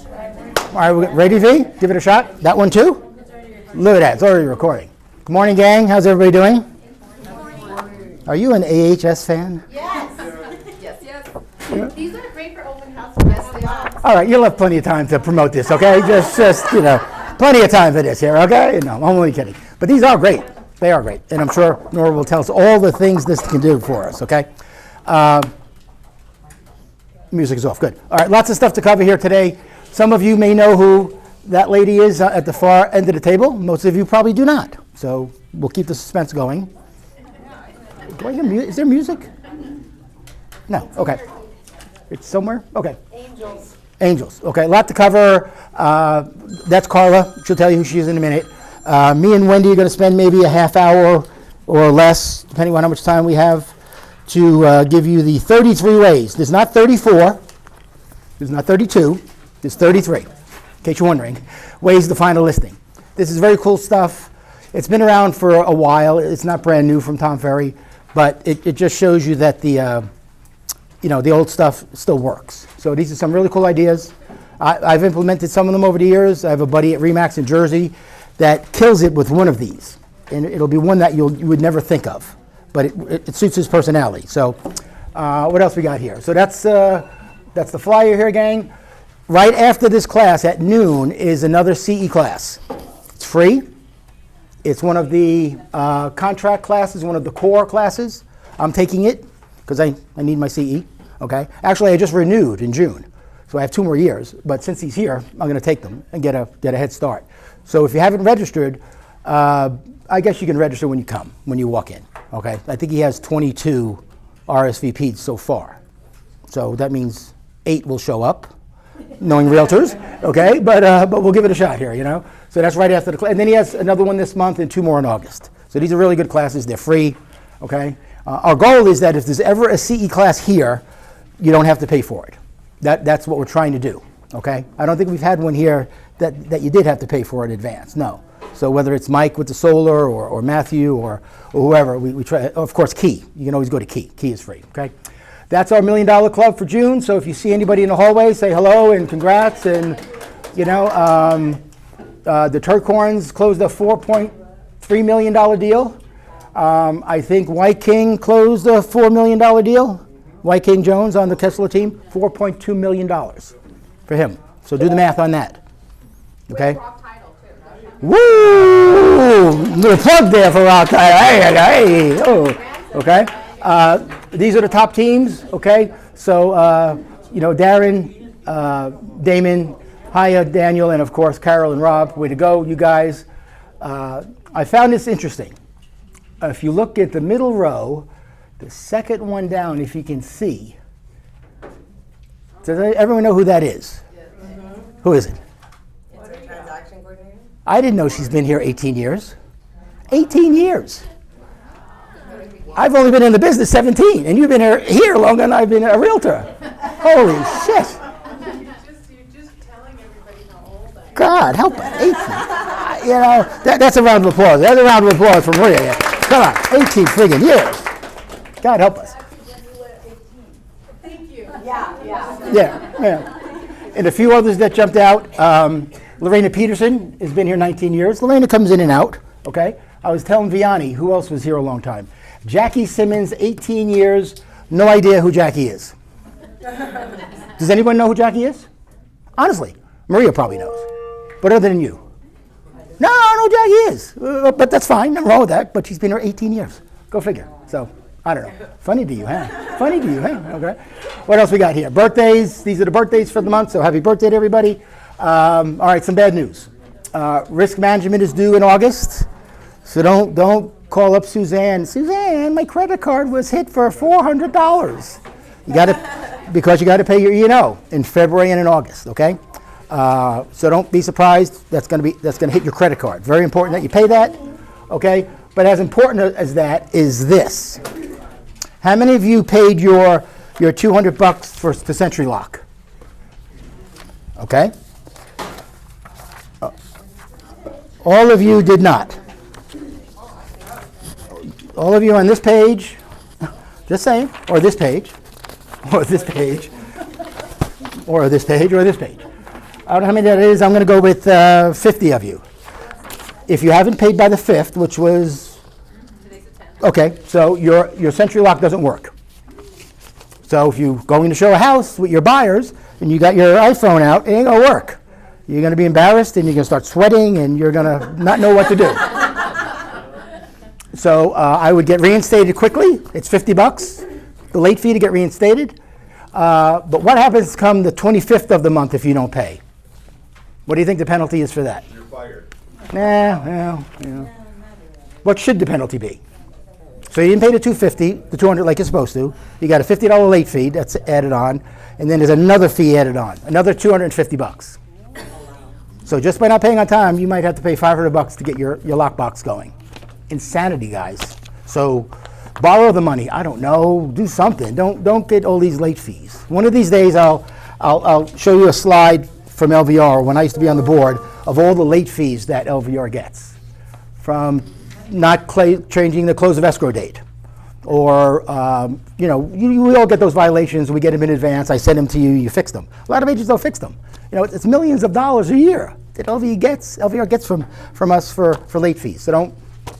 All right, we're ready, V? Give it a shot. That one too? Look at that. It's already recording. Good morning, gang. How's everybody doing? Are you an AHS fan? Yes. Yes. These are great for open house. Yes, they are. All right, you'll have plenty of time to promote this, okay? Just plenty of time for this here, okay? No, I'm only kidding. But these are great. They are great. And I'm sure Nora will tell us all the things this can do for us, okay? Music is off. Good. All right, lots of stuff to cover here today. Some of you may know who that lady is at the far end of the table. Most of you probably do not. So we'll keep the suspense going. Do I hear music? Is there music? No. Okay. It's somewhere? Okay. Angels. Okay. A lot to cover. That's Carla. She'll tell you who she is in a minute. Me and Wendy are going to spend maybe a half hour or less, depending on how much time we have, to give you the 33 ways. There's not 34. There's not 32. There's 33, in case you're wondering, ways to find a listing. This is very cool stuff. It's been around for a while. It's not brand new from Tom Ferry, but it just shows you that the old stuff still works. So these are some really cool ideas. I've implemented some of them over the years. I have a buddy at Remax in Jersey that kills it with one of these, and it'll be one that you would never think of, but it suits his personality. So what else we got here? So that's the flyer here, gang. Right after this class at noon is another CE class. It's free. It's one of the contract classes, one of the core classes. I'm taking it because I need my CE, okay? Actually, I just renewed in June, so I have 2 more years, but since he's here, I'm going to take them and get a head start. So if you haven't registered, I guess you can register when you come, when you walk in, okay? I think he has 22 RSVP'd so far. So that means 8 will show up, knowing realtors, okay? But we'll give it a shot here, So that's right after the class. And then he has another one this month and 2 more in August. So these are really good classes. They're free, okay? Our goal is that if there's ever a CE class here, you don't have to pay for it. That's what we're trying to do, okay? I don't think we've had one here that you did have to pay for in advance, no. So whether it's Mike with the solar or Matthew or whoever, we try, of course, Key. You can always go to Key. Key is free, okay? That's our $1 Million Club for June. So if you see anybody in the hallway, say hello and congrats. And, the Turkhorns closed a $4.3 million deal. I think White King closed a $4 million deal. White King Jones on the Kessler team, $4.2 million for him. So do the math on that. Okay? Rock title, too. Woo! Little plug there for Rock Title. Hey. Oh, okay. These are the top teams, okay? So, Darren, Damon, Haya, Daniel, and of course, Carol and Rob. Way to go, you guys. I found this interesting. If you look at the middle row, the second one down, if you can see, does everyone know who that is? Mm-hmm. Who is it? It's a transaction coordinator. I didn't know she's been here 18 years. 18 years. I've only been in the business 17, and you've been here longer than I've been a realtor. Holy shit. You're just telling everybody how old I am. God, help it. 18. That's a round of applause. That's a round of applause for Maria. Yeah. Come on, 18 friggin' years. God help us. Thank you. Yeah. And a few others that jumped out. Lorena Peterson has been here 19 years. Lorena comes in and out, okay? I was telling Vianney, who else was here a long time? Jackie Simmons, 18 years, no idea who Jackie is. Does anyone know who Jackie is? Honestly, Maria probably knows, but other than you. No, Jackie is, but that's fine, nothing wrong with that, but she's been here 18 years. Go figure. So, I don't know. Funny to you, huh? Funny to you, huh? Okay. What else we got here? Birthdays. These are the birthdays for the month, so happy birthday to everybody. All right, some bad news. Risk management is due in August, so don't call up Suzanne. Suzanne, my credit card was hit for $400. Because you got to pay your E&O in February and in August. Okay, so don't be surprised. That's going to hit your credit card. Very important that you pay that. Okay, but as important as that is this. How many of you paid your $200 to Century Lock? Okay. All of you did not. All of you on this page, just saying, or this page, or this page, or this page, or this page. I don't know how many that is. I'm going to go with 50 of you. If you haven't paid by the 5th, which was, Today's the 10th. okay, so your Century Lock doesn't work. So if you're going to show a house with your buyers and you got your iPhone out, it ain't going to work. You're going to be embarrassed and you're going to start sweating and you're going to not know what to do. So I would get reinstated quickly. It's $50, the late fee to get reinstated. But what happens come the 25th of the month if you don't pay? What do you think the penalty is for that? You're fired. Well. What should the penalty be? So you didn't pay the $250, the $200 like you're supposed to. You got a $50 late fee that's added on, and then there's another fee added on, another $250. So just by not paying on time, you might have to pay $500 to get your lockbox going. Insanity, guys. So borrow the money. I don't know. Do something. Don't get all these late fees. One of these days, I'll show you a slide from LVR when I used to be on the board of all the late fees that LVR gets, from not changing the close of escrow date, or we all get those violations. We get them in advance. I send them to you. You fix them. A lot of agents don't fix them. It's millions of dollars a year that LVR gets from us for late fees. So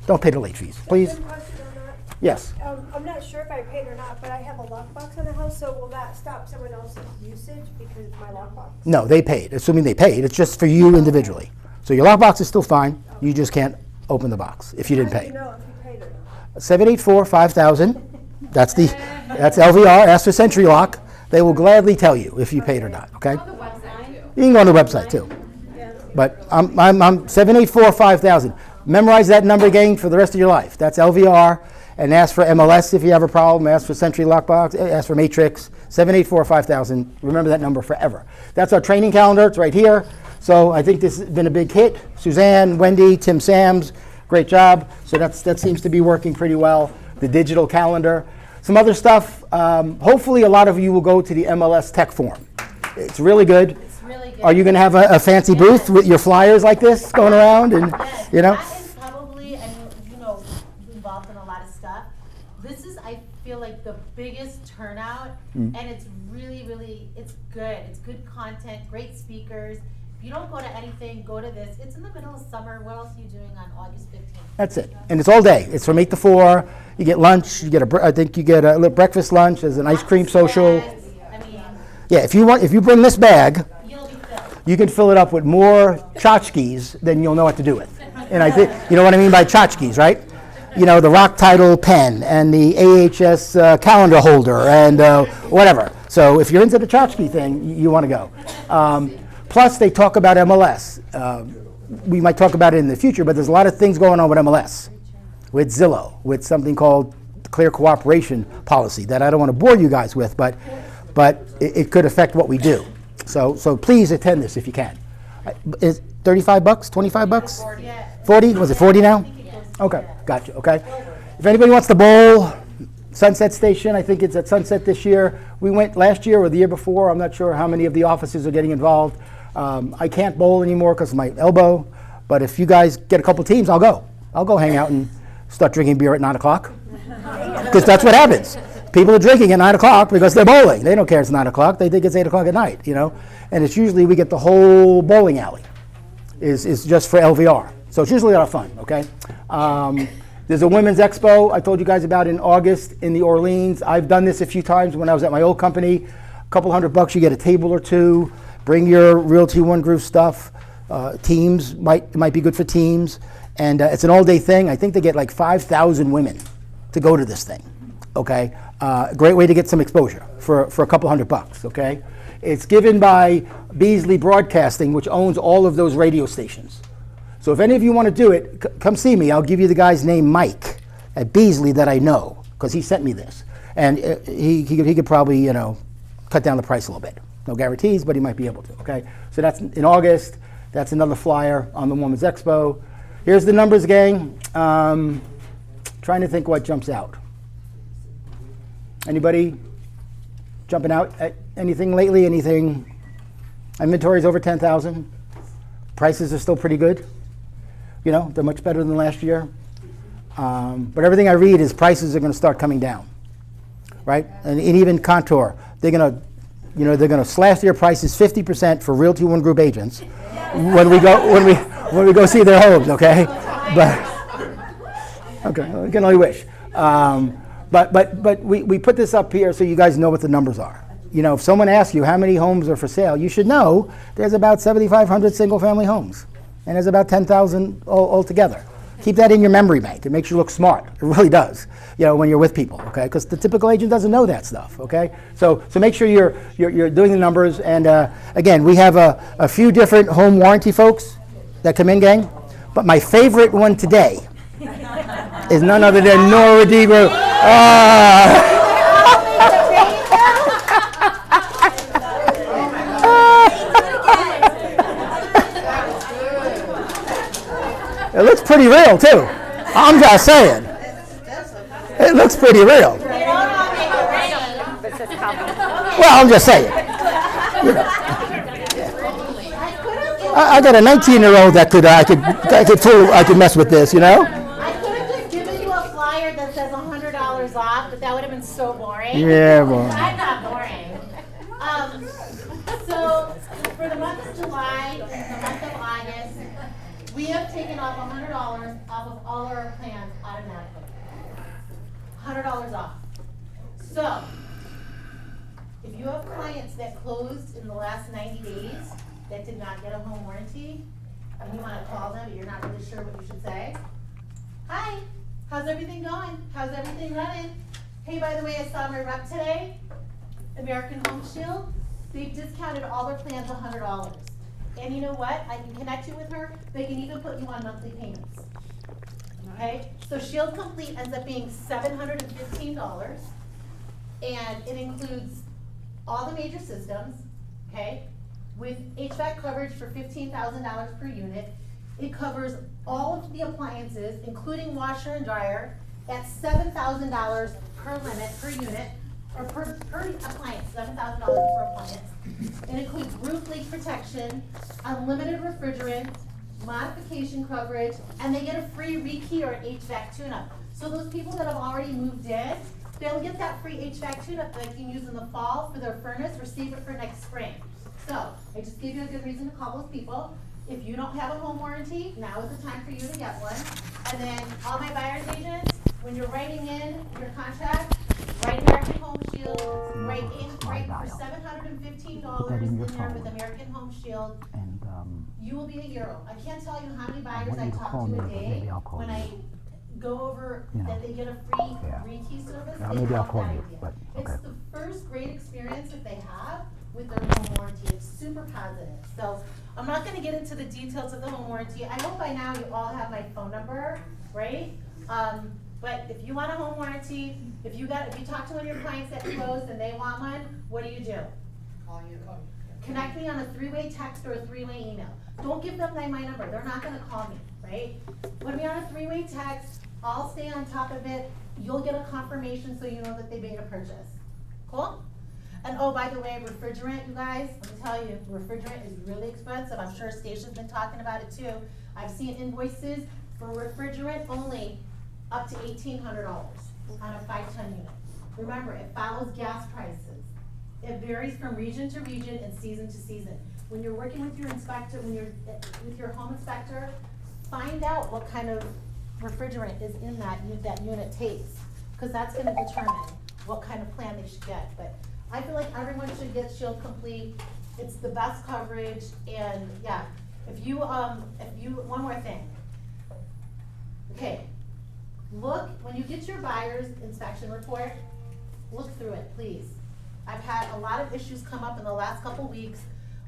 don't pay the late fees, please. One question on that. Yes. I'm not sure if I paid or not, but I have a lockbox in the house, so will that stop someone else's usage because it's my lockbox? No, they paid. Assuming they paid, it's just for you individually. So your lockbox is still fine. You just can't open the box if you didn't How do pay. you know if you paid or not? 784-5000. That's LVR. Ask for Century Lock. They will gladly tell you if you paid or not. Okay. On the website too. You can go on the website too. But I'm 784-5000. Memorize that number, gang, for the rest of your life. That's LVR. And ask for MLS if you have a problem. Ask for Century Lockbox. Ask for Matrix. 784-5000. Remember that number forever. That's our training calendar. It's right here. So I think this has been a big hit. Suzanne, Wendy, Tim Sams, great job. So that seems to be working pretty well. The digital calendar. Some other stuff. Hopefully a lot of you will go to the MLS Tech Forum. It's really good. It's really good. Are you going to have a fancy booth with your flyers like this going around? And Yes, that is probably, involved in a lot of stuff. This is, I feel like, the biggest turnout, and it's really, really, it's good. It's good content, great speakers. If you don't go to anything, go to this. It's in the middle of summer. What else are you doing on August 15th? That's it. And it's all day. It's from 8 to 4. You get lunch. I think you get a little breakfast lunch. There's an ice cream social. I mean, Yeah, if you bring this bag, you'll be filled. you can fill it up with more tchotchkes than you'll know what to do with. And I think, you know what I mean by tchotchkes, right? The rock title pen and the AHS calendar holder and whatever. So if you're into the tchotchke thing, you want to go. Plus, they talk about MLS. We might talk about it in the future, but there's a lot of things going on with MLS, with Zillow, with something called the Clear Cooperation Policy that I don't want to bore you guys with, but it could affect what we do. So please attend this if you can. Is $35, $25? Yeah. 40? Was it 40 now? Okay, gotcha. Okay. If anybody wants to bowl, Sunset Station, I think it's at Sunset this year. We went last year or the year before. I'm not sure how many of the offices are getting involved. I can't bowl anymore because of my elbow, but if you guys get a couple teams, I'll go. I'll go hang out and start drinking beer at 9 o'clock because that's what happens. People are drinking at 9 o'clock because they're bowling. They don't care it's 9 o'clock. They think it's 8 o'clock at night, And it's usually we get the whole bowling alley is just for LVR. So it's usually a lot of fun, okay? There's a women's expo I told you guys about in August in the Orleans. I've done this a few times when I was at my old company. A couple $100, you get a table or two. Bring your Realty One Groove stuff. Teams might be good for teams. And it's an all-day thing. I think they get like 5,000 women to go to this thing, okay? Great way to get some exposure for a couple $100, okay? It's given by Beasley Broadcasting, which owns all of those radio stations. So if any of you want to do it, come see me. I'll give you the guy's name, Mike, at Beasley that I know, because he sent me this. And he could probably, cut down the price a little bit. No guarantees, but he might be able to, okay? So that's in August. That's another flyer on the Women's Expo. Here's the numbers, gang. Trying to think what jumps out. Anybody jumping out at anything lately? Anything? Inventory's over 10,000. Prices are still pretty good. They're much better than last year. But everything I read is prices are going to start coming down, right? And even Contour, they're going to You know, they're going to slash their prices 50% for Realty One Group agents when we go see their homes, okay? But okay, I can only wish. But we put this up here so you guys know what the numbers are. You know, if someone asks you how many homes are for sale, you should know there's about 7,500 single-family homes, and there's about 10,000 altogether. Keep that in your memory bank. It makes you look smart. It really does. You know, when you're with people, okay? Because the typical agent doesn't know that stuff, okay? So make sure you're doing the numbers. And again, we have a few different home warranty folks that come in, gang. But my favorite one today is none other than Nora DeGro. It looks pretty real, too. I'm just saying. It looks pretty real. Well, I'm just saying. You know. I got a 19-year-old that I could mess with this, you know? I could have just given you a flyer that says $100 off, but that would have been so boring. Yeah, boy. I'm not boring. So for the month of July and the month of August, we have taken off $100 off of all our plans automatically. $100 off. So, if you have clients that closed in the last 90 days that did not get a home warranty, and you want to call them, but you're not really sure what you should say, hi, how's everything going? How's everything running? Hey, by the way, I saw my rep today, American Home Shield. They've discounted all their plans $100. And you know what? I can connect you with her. They can even put you on monthly payments. Okay? So Shield Complete ends up being $715. And it includes all the major systems, okay? With HVAC coverage for $15,000 per unit. It covers all of the appliances, including washer and dryer, at $7,000 per limit, per unit, or per appliance, $7,000 per appliance. It includes roof leak protection, unlimited refrigerant, modification coverage, and they get a free rekey or an HVAC tune-up. So those people that have already moved in, they'll get that free HVAC tune-up that they can use in the fall for their furnace or save it for next spring. So I just gave you a good reason to call those people. If you don't have a home warranty, now is the time for you to get one. And then all my buyer's agents, when you're writing in your contract, write American Home Shield, write for $715 in there with American Home Shield. You will be a hero. I can't tell you how many buyers I talk to a day when I go over that they get a free rekey service. Maybe I'll call you. But it's the first great experience that they have with their home warranty. It's super positive. So I'm not going to get into the details of the home warranty. I hope by now you all have my phone number, right? But if you want a home warranty, if you talk to one of your clients that closed and they want one, what do you do? Call you. Connect me on a 3-way text or a 3-way email. Don't give them my number. They're not going to call me, right? Put me on a 3-way text. I'll stay on top of it. You'll get a confirmation so you know that they made a purchase. Cool? And oh, by the way, refrigerant, you guys, let me tell you, refrigerant is really expensive. I'm sure Stacia's been talking about it too. I've seen invoices for refrigerant only up to $1,800 on a 5-ton unit. Remember, it follows gas prices. It varies from region to region and season to season. When you're working with your inspector, when you're with your home inspector, find out what kind of refrigerant is in that unit takes, because that's going to determine what kind of plan they should get. But I feel like everyone should get Shield Complete. It's the best coverage, and yeah, if you one more thing. Okay, look, when you get your buyer's inspection report, look through it, please. I've had a lot of issues come up in the last couple weeks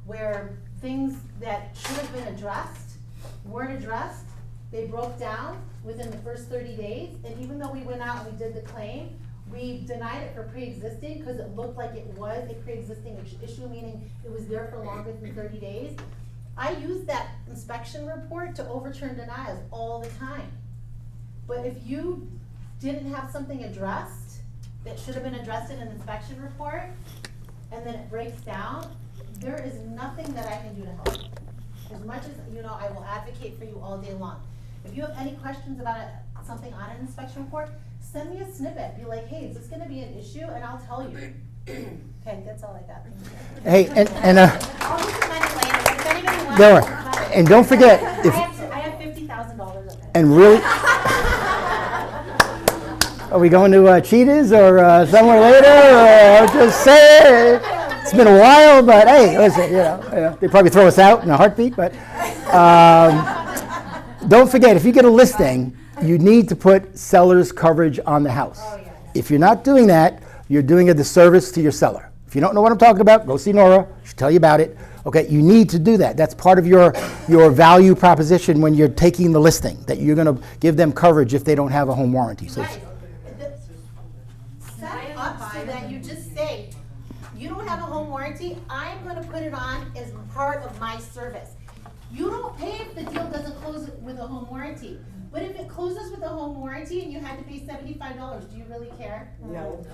where things that should have been addressed weren't addressed. They broke down within the first 30 days, and even though we went out and we did the claim, we denied it for pre-existing because it looked like it was a pre-existing issue, meaning it was there for longer than 30 days. I use that inspection report to overturn denials all the time. But if you didn't have something addressed that should have been addressed in an inspection report, and then it breaks down, there is nothing that I can do to help. As much as, you know, I will advocate for you all day long. If you have any questions about something on an inspection report, send me a snippet. Be like, hey, is this gonna be an issue? And I'll tell you. Okay, that's all I got. Hey, and I'll get the money later, but if anybody wants don't it, worry. buy it. And don't forget, if I have $50,000 of it. and really, are we going to Cheetahs or somewhere later? Or just say it's been a while, but hey, listen, they probably throw us out in a heartbeat. But don't forget, if you get a listing, you need to put seller's coverage on the house. If you're not doing that, you're doing a disservice to your seller. If you don't know what I'm talking about, go see Nora. She'll tell you about it. Okay, you need to do that. That's part of your value proposition when you're taking the listing, that you're going to give them coverage if they don't have a home warranty. So Right. Set up so that you just say, you don't have a home warranty, I'm gonna put it on as part of my service. You don't pay if the deal doesn't close with a home warranty. But if it closes with a home warranty and you had to pay $75, do you really care? No.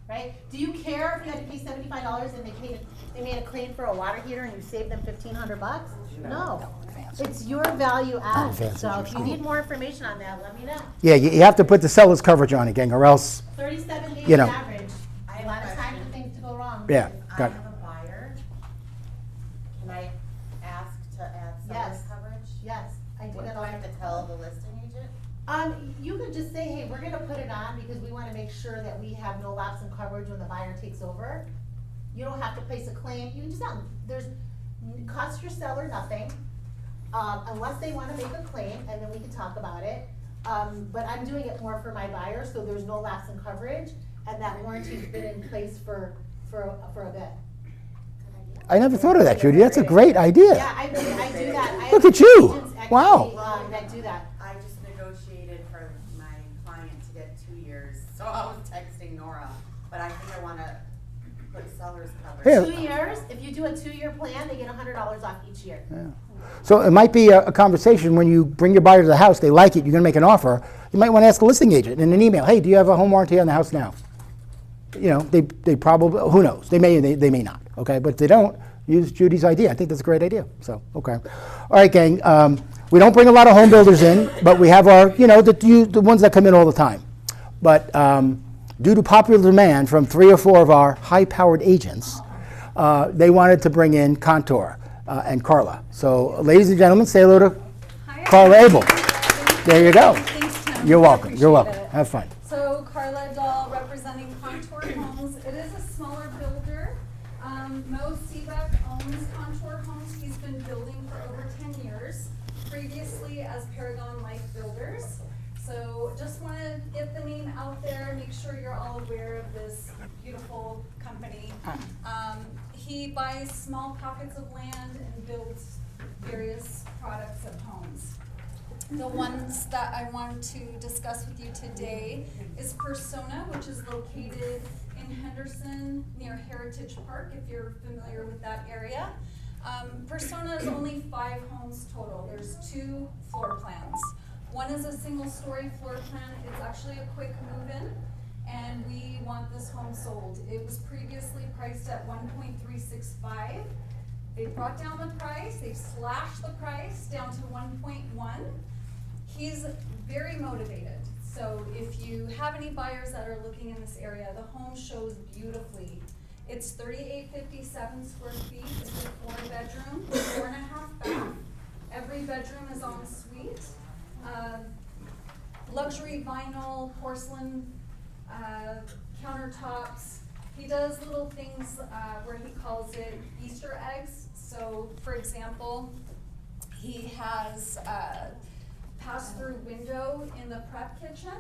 Right? Do you care if you had to pay $75 and they made a claim for a water heater and you saved them $1,500? No. It's your value add. Advances So are if you cool. need more information on that, let me know. yeah, you have to put the seller's coverage on it, gang, or else, 37 days You know. average. A lot of time for things to go wrong. yeah. I Got have it. a buyer. Can I ask to add seller's Yes. coverage? Yes, I do What that do all I have the to tell the listing agent? You could just say, hey, we're gonna put it on because we wanna make sure that we have no lapse in coverage when the buyer takes over. You don't have to place a claim, you can just, cost your seller nothing, unless they wanna make a claim, and then we can talk about it. But I'm doing it more for my buyer, so there's no lapse in coverage, and that warranty's been in place for a bit. I never thought of that, Judy. That's a great idea. Yeah, I do that. I Look have at you. agents actually, Wow. that do that. I just negotiated for my client to get 2 years, so I was texting Nora, but I think I wanna put seller's coverage. Yeah. 2 years, if you do a 2-year plan, they get $100 off each year. So it might be a conversation when you bring your buyer to the house, they like it, you're going to make an offer. You might want to ask a listing agent in an email, hey, do you have a home warranty on the house now? They probably, who knows? They may not, okay? But if they don't, use Judy's idea. I think that's a great idea. So, okay. All right, gang. We don't bring a lot of home builders in, but we have our, the ones that come in all the time. But due to popular demand from 3 or 4 of our high-powered agents, they wanted to bring in Contour and Carla. So, ladies and gentlemen, say hello to Carla Abel. There you go. Thanks, Tim. You're welcome. Appreciate You're welcome. it. Have fun. So Carla Adal representing Contour Homes. It is a smaller builder. Mo Seebeck owns Contour Homes. He's been building for over 10 years, previously as Paragon Life Builders. So just want to get the name out there, make sure you're all aware of this beautiful company. He buys small pockets of land and builds various products of homes. The ones that I want to discuss with you today is Persona, which is located in Henderson near Heritage Park, if you're familiar with that area. Persona is only 5 homes total. There's 2 floor plans. One is a single-story floor plan. It's actually a quick move-in, and we want this home sold. It was previously priced at $1.365. They brought down the price. They've slashed the price down to 1.1. He's very motivated. So if you have any buyers that are looking in this area, the home shows beautifully. It's 3,857 square feet. It's a 4-bedroom, 4.5 bath. Every bedroom is en suite. Luxury vinyl, porcelain countertops. He does little things where he calls it Easter eggs. So, for example, he has a pass-through window in the prep kitchen,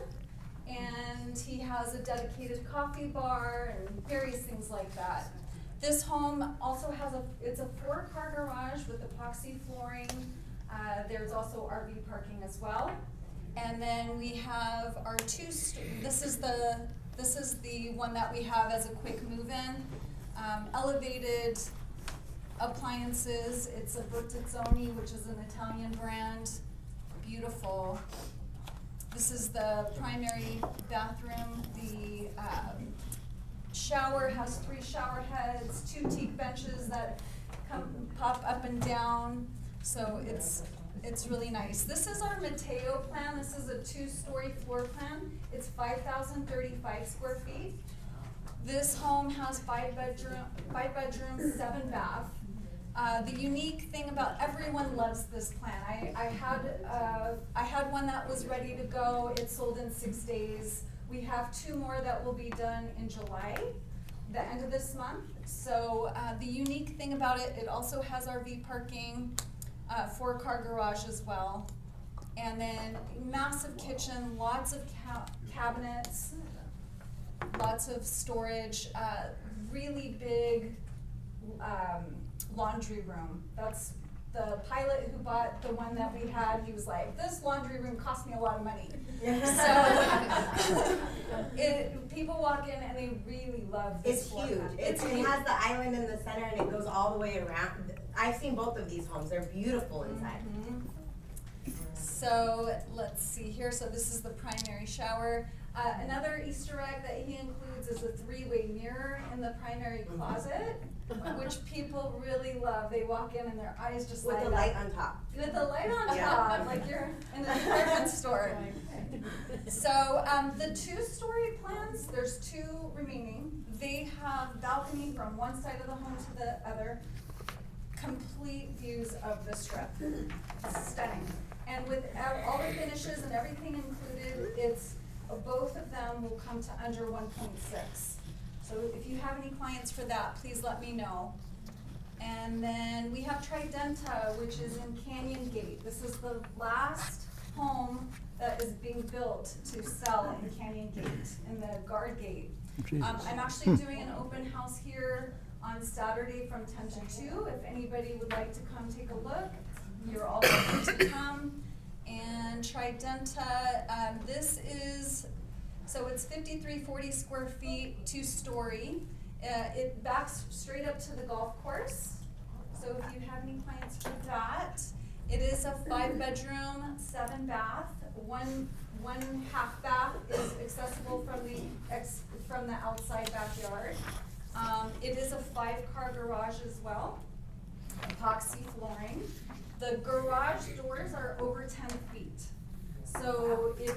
and he has a dedicated coffee bar and various things like that. This home also has it's a 4-car garage with epoxy flooring. There's also RV parking as well. And then we have our this is the one that we have as a quick move-in. Elevated appliances. It's a Bertazzoni, which is an Italian brand. Beautiful. This is the primary bathroom. The shower has 3 shower heads, 2 teak benches that pop up and down. So it's really nice. This is our Mateo plan. This is a 2-story floor plan. It's 5,035 square feet. This home has five bedrooms, 7 bath. The unique thing about, everyone loves this plan. I had one that was ready to go. It sold in 6 days. We have 2 more that will be done in July, the end of this month. So the unique thing about it, it also has RV parking, 4-car garage as well. And then massive kitchen, lots of cabinets, lots of storage, really big laundry room. That's the pilot who bought the one that we had. He was like, this laundry room cost me a lot of money. So people walk in and they really love this. It's floor huge. plan. It huge. has the island in the center and it goes all the way around. I've seen both of these homes. They're beautiful inside. Mhm. So let's see here. So this is the primary shower. Another Easter egg that he includes is a 3-way mirror in the primary closet, which people really love. They walk in and their eyes just With light the up. light on top. With the light on Yeah. top, like you're in a department store. So the 2-story plans, there's 2 remaining. They have balcony from one side of the home to the other. Complete views of the strip. Stunning. And with all the finishes and everything included, it's both of them will come to under 1.6. So if you have any clients for that, please let me know. And then we have Tridenta, which is in Canyon Gate. This is the last home that is being built to sell in Canyon Gate, in the guard gate. I'm actually doing an open house here on Saturday from 10 to 2. If anybody would like to come take a look, you're all welcome to come. And Tridenta, this is, so it's 5340 square feet, 2-story. It backs straight up to the golf course. So if you have any clients for that, it is a 5-bedroom, 7 bath. One half bath is accessible from the outside backyard. It is a 5-car garage as well, epoxy flooring. The garage doors are over 10 feet. So if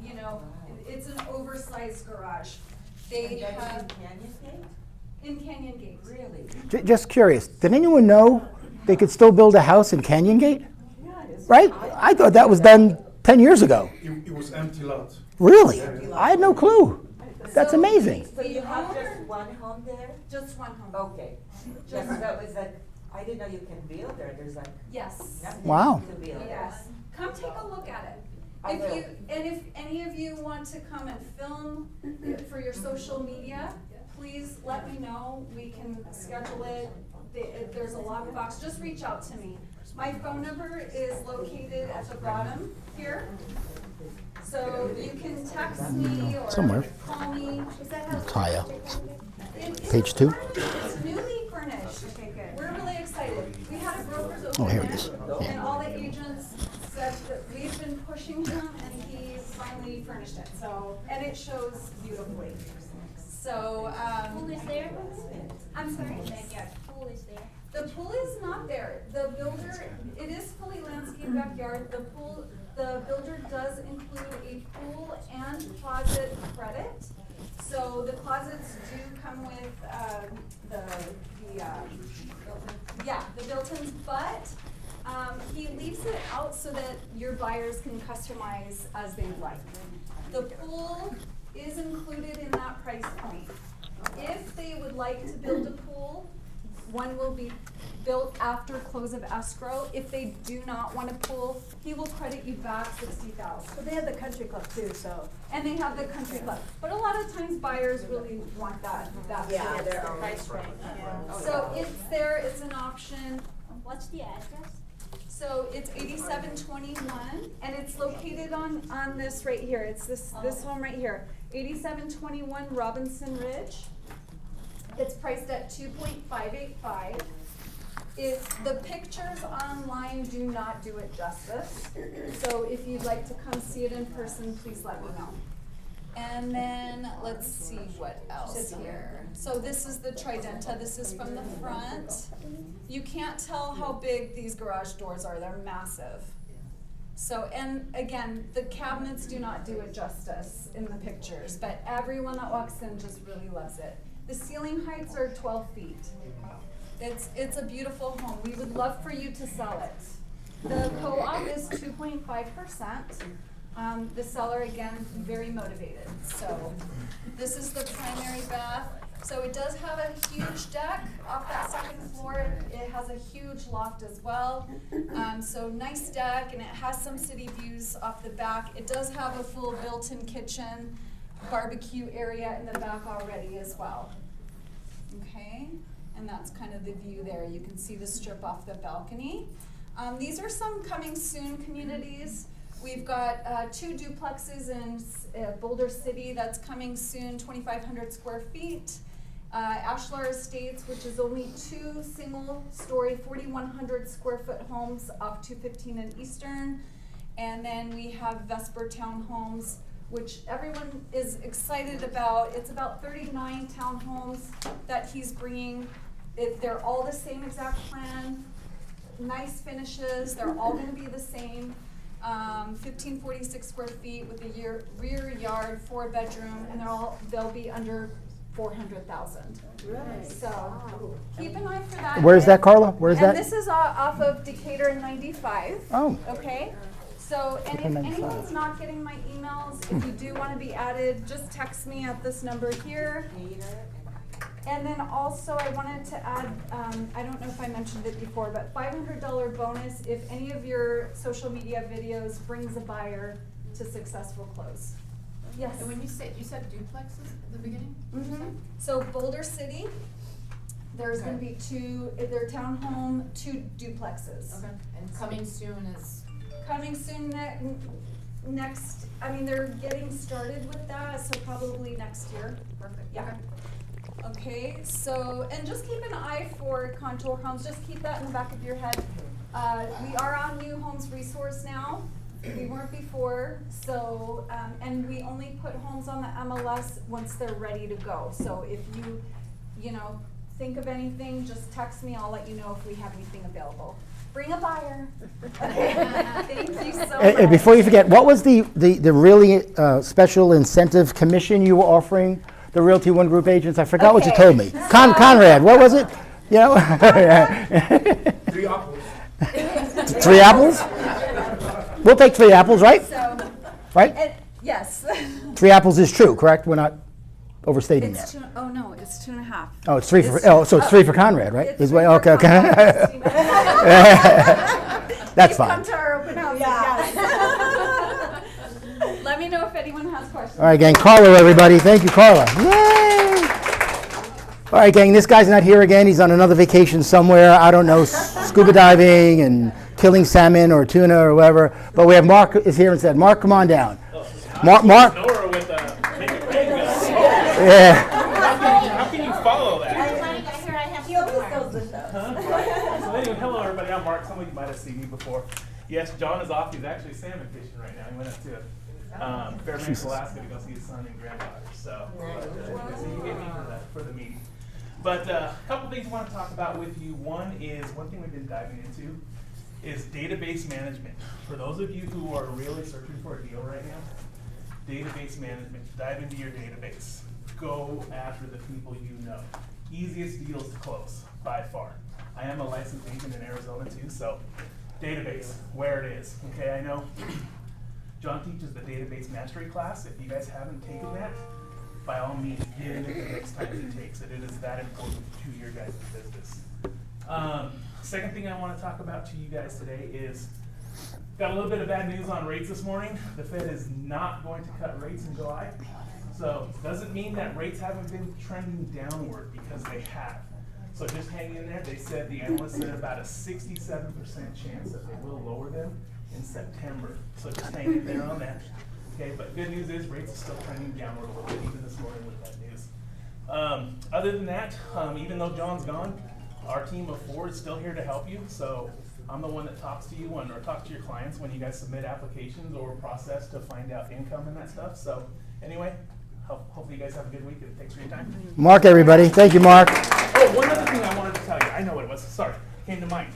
you know, it's an oversized garage. They have in Canyon Gate. Really? Just curious, did anyone know they could still build a house in Canyon Gate? Right? I thought that was done 10 years ago. It was empty lot. Really? I had no clue. That's So amazing. So you have owner- just one home there? Just one home. Okay. Just that was like, I didn't know you can build there, there's like Yes. nothing Wow. to build. Yes. Come take a look at it. I If will. you, and if any of you want to come and film it for your social media, please let me know. We can schedule it. If there's a lockbox, just reach out to me. My phone number is located at the bottom here. So you can text me or Somewhere. call me. Taya. It's Page 2. It's newly furnished. Okay, good. We're really excited. We had a broker's open. Oh, here it is. And all the agents said that we've been pushing him and he finally furnished it, so, and it shows beautifully. So, Pool is there? I'm sorry? Backyard pool is there. The pool is not there. The builder, it is fully landscaped backyard. The builder does include a pool and closet credit. So the closets do come with, the built-ins, but, he leaves it out so that your buyers can customize as they like. The pool is included in that price point. If they would like to build a pool, one will be built after close of escrow. If they do not want a pool, he will credit you back $60,000. But they have the country club too, so. And they have the country club. But a lot of times buyers really want that. Yeah, they're all Price range, yeah. So it's there, it's an option. What's the address? So it's 8721, and it's located on this right here. It's this home right here, 8721 Robinson Ridge. It's priced at 2.585. The pictures online do not do it justice. So if you'd like to come see it in person, please let me know. And then let's see what else here. So this is the Tridenta. This is from the front. You can't tell how big these garage doors are. They're massive. So, and again, the cabinets do not do it justice in the pictures, but everyone that walks in just really loves it. The ceiling heights are 12 feet. It's a beautiful home. We would love for you to sell it. The co-op is 2.5%. The seller, again, very motivated. So this is the primary bath. So it does have a huge deck off that second floor. It has a huge loft as well. So nice deck, and it has some city views off the back. It does have a full built-in kitchen, barbecue area in the back already as well. Okay, and that's kind of the view there. You can see the strip off the balcony. These are some coming soon communities. We've got 2 duplexes in Boulder City that's coming soon, 2,500 square feet. Ashlar Estates, which is only 2 single-story, 4,100 square foot homes off 215 and Eastern. And then we have Vesper Townhomes, which everyone is excited about. It's about 39 townhomes that he's bringing. They're all the same exact plan, nice finishes. They're all going to be the same. 1,546 square feet with a rear yard, 4-bedroom, and they'll be under 400,000. Right. So keep an eye for that. Where's that, Carla? Where's that? And this is off of Decatur and 95. Oh. Okay. So, and if anyone's not getting my emails, if you do want to be added, just text me at this number here. And then also I wanted to add, I don't know if I mentioned it before, but $500 bonus if any of your social media videos brings a buyer to successful close. Yes. And when you said duplexes at the beginning? Mm-hmm. So Boulder City, there's going to be 2, they're townhome, 2 duplexes. Okay. And coming soon is? Coming soon next, I mean, they're getting started with that, so probably next year. Perfect. Yeah. Okay, so, and just keep an eye for Contour Homes, just keep that in the back of your head. We are on New Homes Resource now. We weren't before, so, and we only put homes on the MLS once they're ready to go. So if you know, think of anything, just text me, I'll let you know if we have anything available. Bring a buyer. Thank you so much. And before you forget, what was the really special incentive commission you were offering the Realty One Group agents? I forgot what you told me. Conrad, what was it? You know? 3 apples. 3 apples? We'll take 3 apples, right? So, Right? yes. 3 apples is true, correct? We're not overstating It's that. 2, oh no, it's 2.5. Oh, it's 3 for, so it's 3 for Conrad, right? It's Is 3 what- for okay. Conrad. That's Come fine. to our open house. Yeah. Let me know if anyone has questions. All right, gang. Carla, everybody. Thank you, Carla. Yay! All right, gang. This guy's not here again. He's on another vacation somewhere. I don't know, scuba diving and killing salmon or tuna or whatever. But we have Mark is here instead. Mark, come on down. Mark. Nora with make it rain go. Yeah. How can you follow that? He always does this though. So anyway, hello everybody. I'm Mark. Some of you might have seen me before. Yes, John is off. He's actually salmon fishing right now. He went up to Fairbanks, Alaska to go see his son and granddaughter. So, so you get me for the meeting. But a couple things I want to talk about with you. One thing we've been diving into is database management. For those of you who are really searching for a deal right now, database management. Dive into your database. Go after the people you know. Easiest deals to close by far. I am a licensed agent in Arizona too, so database, where it is. Okay, I know John teaches the database mastery class. If you guys haven't taken that, by all means, get in it the next time he takes it. It is that important to your guys' business. Second thing I want to talk about to you guys today is, got a little bit of bad news on rates this morning. The Fed is not going to cut rates in July. So doesn't mean that rates haven't been trending downward, because they have. So just hang in there. They said, the analysts said about a 67% chance that they will lower them in September. So just hang in there on that. Okay, but good news is rates are still trending downward a little bit, even this morning with that news. Other than that, even though John's gone, our team of 4 is still here to help you. So I'm the one that talks to you or talks to your clients when you guys submit applications or process to find out income and that stuff. So anyway, hopefully you guys have a good week, and thanks for your time. Mark, everybody. Thank you, Mark. Oh, one other thing I wanted to tell you. I know what it was. Sorry, came to mind.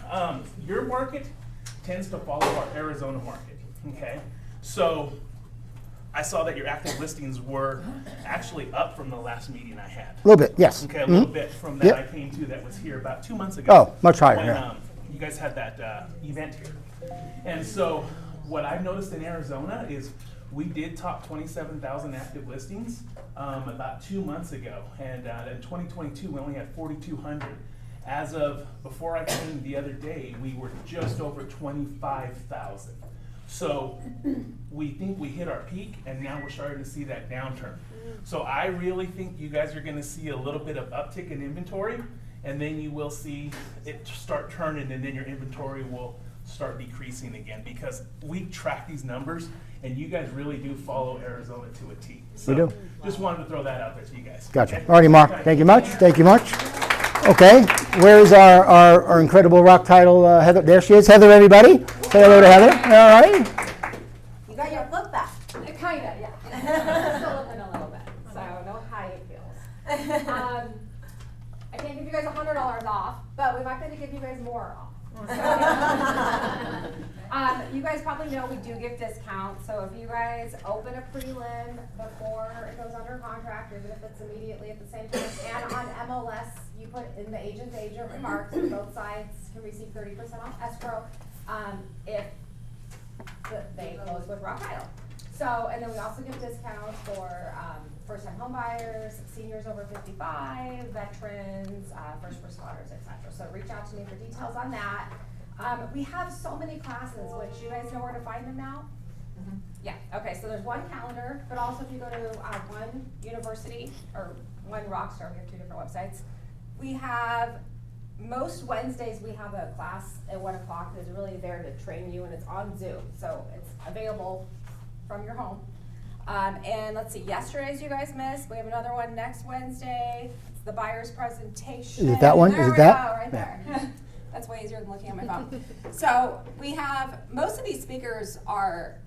Your market tends to follow our Arizona market. Okay, so I saw that your active listings were actually up from the last meeting I had. A little bit, yes. Okay, a little bit from that Yep. I came to that was here about 2 months ago. Oh, much higher, when, yeah. You guys had that event here. And so what I've noticed in Arizona is we did top 27,000 active listings about 2 months ago. And in 2022, we only had 4,200. As of before I came the other day, we were just over 25,000. So we think we hit our peak, and now we're starting to see that downturn. So I really think you guys are gonna see a little bit of uptick in inventory, and then you will see it start turning, and then your inventory will start decreasing again, because we track these numbers, and you guys really do follow Arizona to a T. So We do. just wanted to throw that out there to you guys. Gotcha. Okay? All righty, Mark. Thank you much. Thank you much. Okay, where is our incredible rock title, Heather? There she is. Heather, everybody. Say hello to Heather. All right. You got your flip back. Kinda, yeah. Still living a little bit, so know how it feels. I can't give you guys $100 off, but we might be able to give you guys more off. You guys probably know we do give discounts, so if you guys open a prelim before it goes under contract, even if it's immediately at the same time, and on MLS, you put in the agent's agent remarks, both sides can receive 30% off escrow if they close with Rock Title. So, and then we also give discounts for first-time home buyers, seniors over 55, veterans, first responders, etc. So reach out to me for details on that. We have so many classes, which you guys know where to find them now? Yeah, okay, so there's one calendar, but also if you go to one university, or one Rockstar, we have 2 different websites. We have, most Wednesdays we have a class at 1 o'clock that's really there to train you, and it's on Zoom, so it's available from your home. And let's see, yesterday's you guys missed. We have another one next Wednesday. It's the buyer's presentation. Is it that one? There Is it we that? go, right there. That's way easier than looking at my phone. So we have, most of these speakers are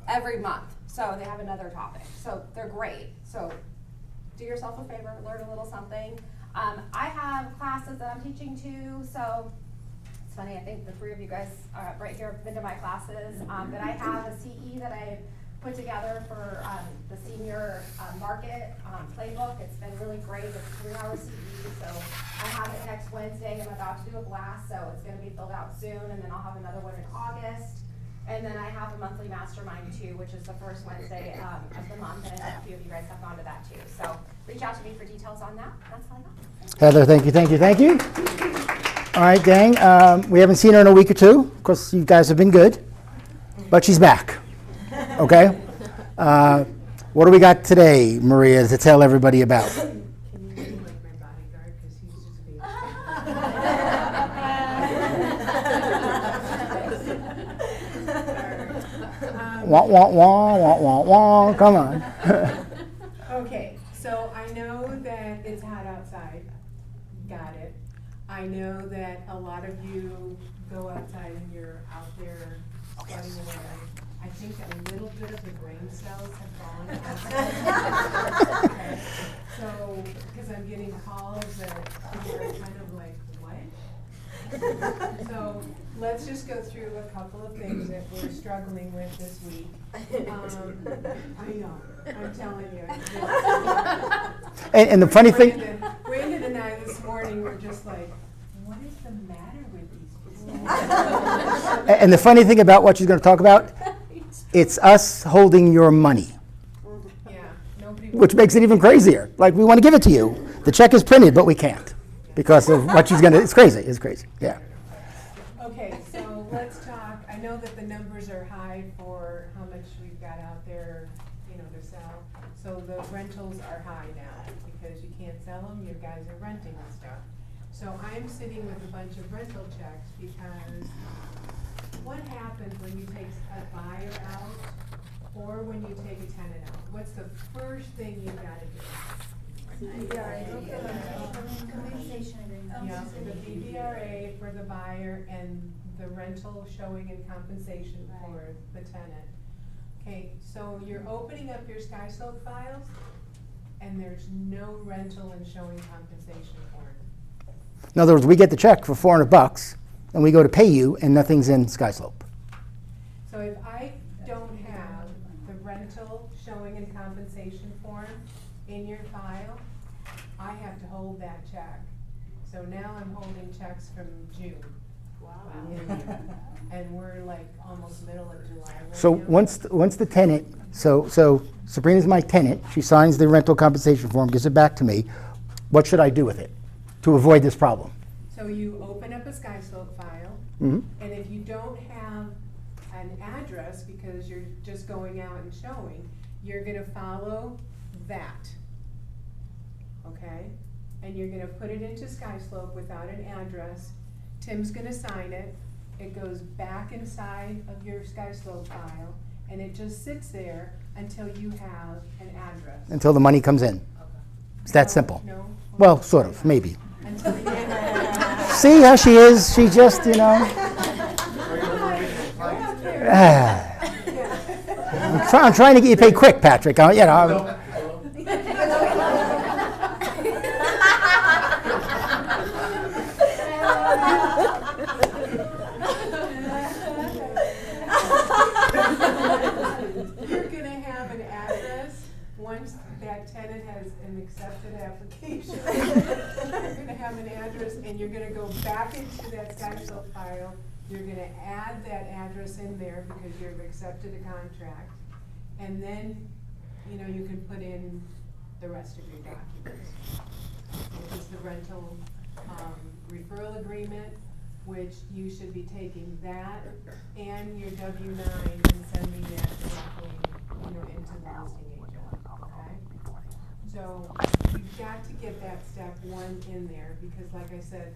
every month, so they have another topic. So they're great. So do yourself a favor, learn a little something. I have classes that I'm teaching too, so it's funny, I think the 3 of you guys right here have been to my classes, but I have a CE that I put together for the senior market playbook. It's been really great. It's a 3-hour CE, so I have it next Wednesday. I'm about to do a blast, so it's going to be filled out soon, and then I'll have another one in August. And then I have a monthly mastermind too, which is the first Wednesday of the month, and I know a few of you guys have gone to that too. So reach out to me for details on that. That's all I got. Heather, thank you, thank you, thank you. All right, gang. We haven't seen her in a week or two. Of course, you guys have been good, but she's back. Okay. What do we got today, Maria, to tell everybody about? Can you be like my bodyguard, because he's just being. Wah, wah, wah, wah, wah, wah. Come on. Okay, so I know that it's hot outside, got it. I know that a lot of you go outside and you're out there sweating away. I think a little bit of the brain cells have gone. Okay. So, because I'm getting calls that people are kind of like, what? So, let's just go through a couple of things that we're struggling with this week. I know, I'm telling you. And the funny thing, Brandon and I this morning were just like, what is the matter with these people? and the funny thing about what she's going to talk about, it's us holding your money, Yeah, nobody. which makes it even crazier. Like, we want to give it to you. The check is printed, but we can't because of what she's going to, it's crazy, yeah. Okay, so let's talk, I know that the numbers are high for how much we've got out there, to sell. So the rentals are high now, because you can't sell them, your guys are renting and stuff. So I'm sitting with a bunch of rental checks, because what happens when you take a buyer out, or when you take a tenant out? What's the first thing you gotta do? Yeah, the BBRA for the buyer and the rental showing and compensation for the tenant. Okay, so you're opening up your SkySoap files, and there's no rental and showing compensation for it. In other words, we get the check for $400, and we go to pay you, and nothing's in SkySlope. So if I don't in your file, I have to hold that check. So now I'm holding checks from June. Wow. And we're like almost middle of July right So now. once the tenant, so Sabrina's my tenant, she signs the rental compensation form, gives it back to me. What should I do with it to avoid this problem? So you open up a SkySlope file, Mhm. and if you don't have an address, because you're just going out and showing, you're gonna follow that. Okay? And you're gonna put it into SkySlope without an address. Tim's gonna sign it. It goes back inside of your SkySlope file, and it just sits there until you have an address. Until the money comes in. It's that simple. No? Well, sort of, maybe. Until you get See how she is? She just, you know. I'm trying to get you paid quick, Patrick. You know. You're gonna have an address once that tenant has an accepted application. You're gonna have an address and you're gonna go back into that SkySlope file. You're gonna add that address in there because you've accepted a contract. And then, you know, you can put in the rest of your documents. Which is the rental, referral agreement, which you should be taking that and your W-9 and sending that directly, you know, into the listing agent, okay? So you've got to get that step one in there, because like I said,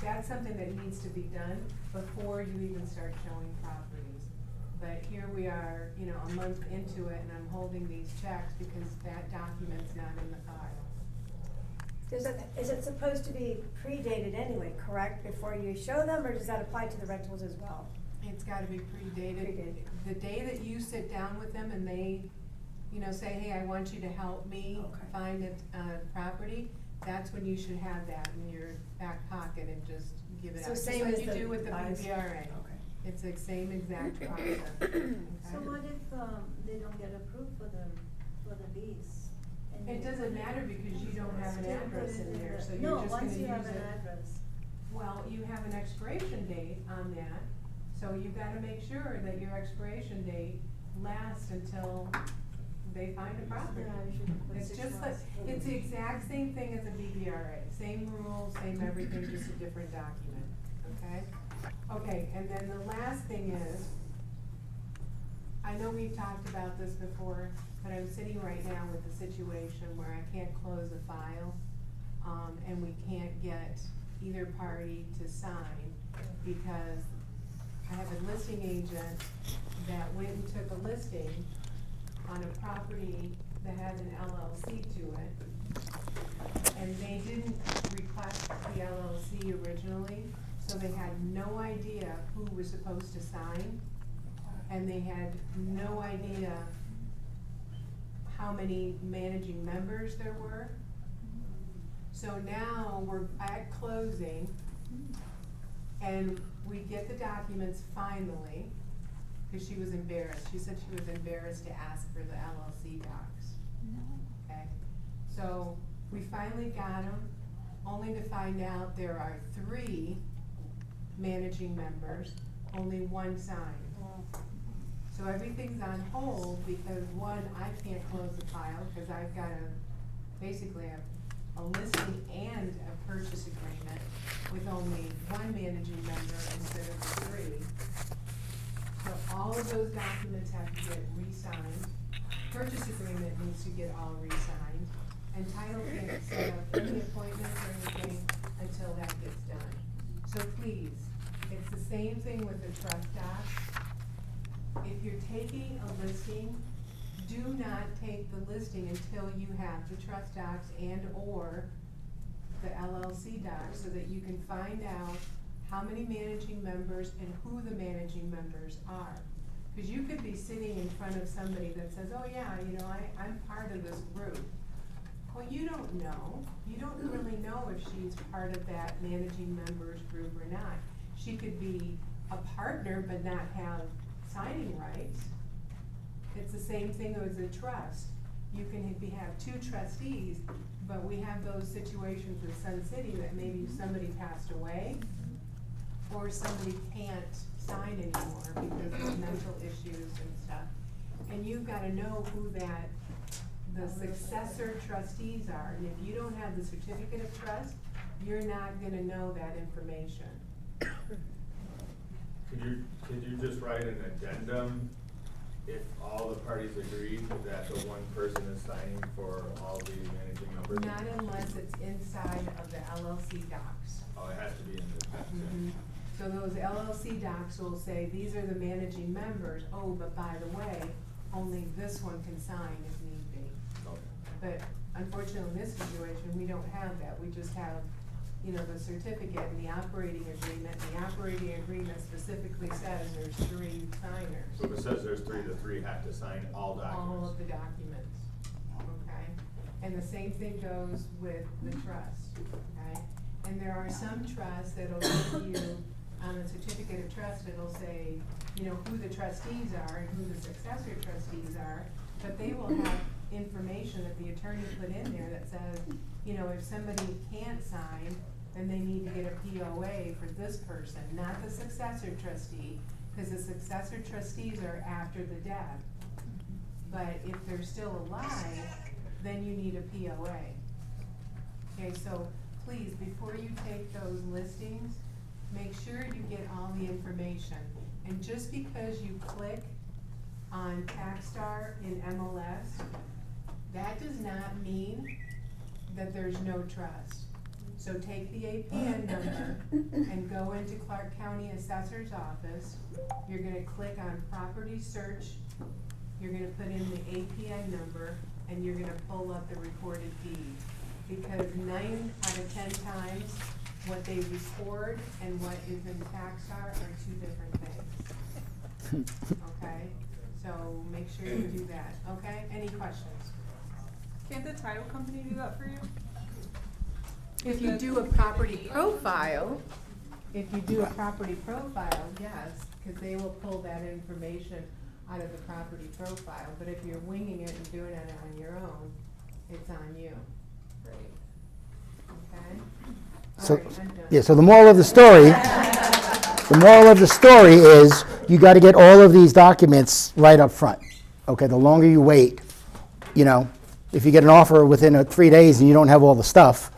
that's something that needs to be done before you even start showing properties. But here we are, you know, a month into it, and I'm holding these checks because that document's not in the file. Is it supposed to be predated anyway, correct, before you show them, or does that apply to the rentals as well? It's gotta be predated. The day that you sit down with them and they, you know, say, hey, I want you to help me find a property, that's when you should have that in your back pocket and just give it So out. Just same like as you the do with the buys? BBRA. It's the same exact process. So Okay? what if they don't get approved for the lease? And It they doesn't put matter because you don't have an still put address it in there, the- so you're just gonna No, once you have use an it. address. Well, you have an expiration date on that, so you've gotta make sure that your expiration date lasts until they find a property. Yeah, you should put It's 6 just like, months. it's the exact same thing as a BBRA, same rules, same everything, just a different document, okay? Okay, and then the last thing is, I know we've talked about this before, but I'm sitting right now with a situation where I can't close a file, and we can't get either party to sign, because I have a listing agent that went and took a listing on a property that has an LLC to it, and they didn't request the LLC originally, so they had no idea who was supposed to sign, and they had no idea how many managing members there were. So now we're at closing, and we get the documents finally, because she was embarrassed. She said she was embarrassed to ask for the LLC docs. Okay, so we finally got them, only to find out there are 3 managing members, only 1 signed. So everything's on hold because, one, I can't close the file because I've got basically a listing and a purchase agreement with only 1 managing member instead of 3. So all of those documents have to get re-signed. Purchase agreement needs to get all re-signed, and title can't set up any appointments or anything until that gets done. So please, it's the same thing with the trust docs. If you're taking a listing, do not take the listing until you have the trust docs and/or the LLC docs, so that you can find out how many managing members and who the managing members are. Because you could be sitting in front of somebody that says, oh yeah, you know, I'm part of this group. Well, you don't know. You don't really know if she's part of that managing members group or not. She could be a partner but not have signing rights. It's the same thing as a trust. you can have 2 trustees, but we have those situations in Sun City that maybe somebody passed away or somebody can't sign anymore because of mental issues and stuff. And you've gotta know who the successor trustees are, and if you don't have the certificate of trust, you're not gonna know that information. Could you just write an addendum if all the parties agree that the one person is signing for all the managing members? Not unless it's inside of the LLC docs. Oh, it has to be in the text. Mhm. So those LLC docs will say, these are the managing members, oh, but by the way, only this one can sign if need be. Okay. But unfortunately, in this situation, we don't have that, we just have, the certificate and the operating agreement. The operating agreement specifically says there's 3 signers. So if it says there's 3, the 3 have to sign all documents? All of the documents, okay? And the same thing goes with the trust, okay? And there are some trusts that'll give you, on the certificate of trust, it'll say, who the trustees are and who the successor trustees are, but they will have information that the attorney put in there that says, if somebody can't sign, then they need to get a POA for this person, not the successor trustee, because the successor trustees are after the death. But if they're still alive, then you need a POA. Okay, so please, before you take those listings, make sure you get all the information. And just because you click on Taxstar in MLS, that does not mean that there's no trust. So take the APN number and go into Clark County Assessor's Office. You're gonna click on Property Search. You're gonna put in the APN number and you're gonna pull up the recorded deed. Because 9 out of 10 times, what they record and what is in Taxstar are 2 different things. Okay? So make sure you do that, okay? Any questions? Can't the title company do that for you? If you do a property profile, yes, because they will pull that information out of the property profile. But if you're winging it and doing it on your own, it's on you. Okay? So, All right, I'm done. yeah, so the moral of the story is you got to get all of these documents right up front. Okay, the longer you wait, if you get an offer within 3 days and you don't have all the stuff,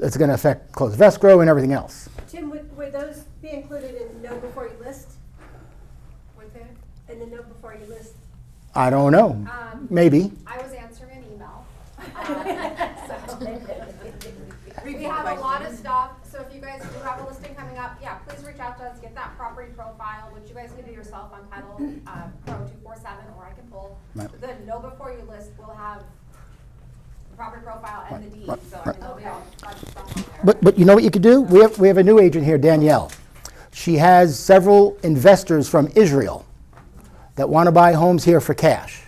it's going to affect close of escrow and everything else. Jim, would those be included in know before you list? What's that? In the know before you list? I don't know. Maybe. I was answering an email. We have a lot of stuff, so if you guys do have a listing coming up, yeah, please reach out to us, get that property profile, which you guys can do yourself on Title Pro 247, or I can pull. Right. The know before you list will have the property profile and the deed, Right. so I mean, there'll be a bunch of stuff on there. But you know what you could do? We have a new agent here, Danielle. She has several investors from Israel that want to buy homes here for cash.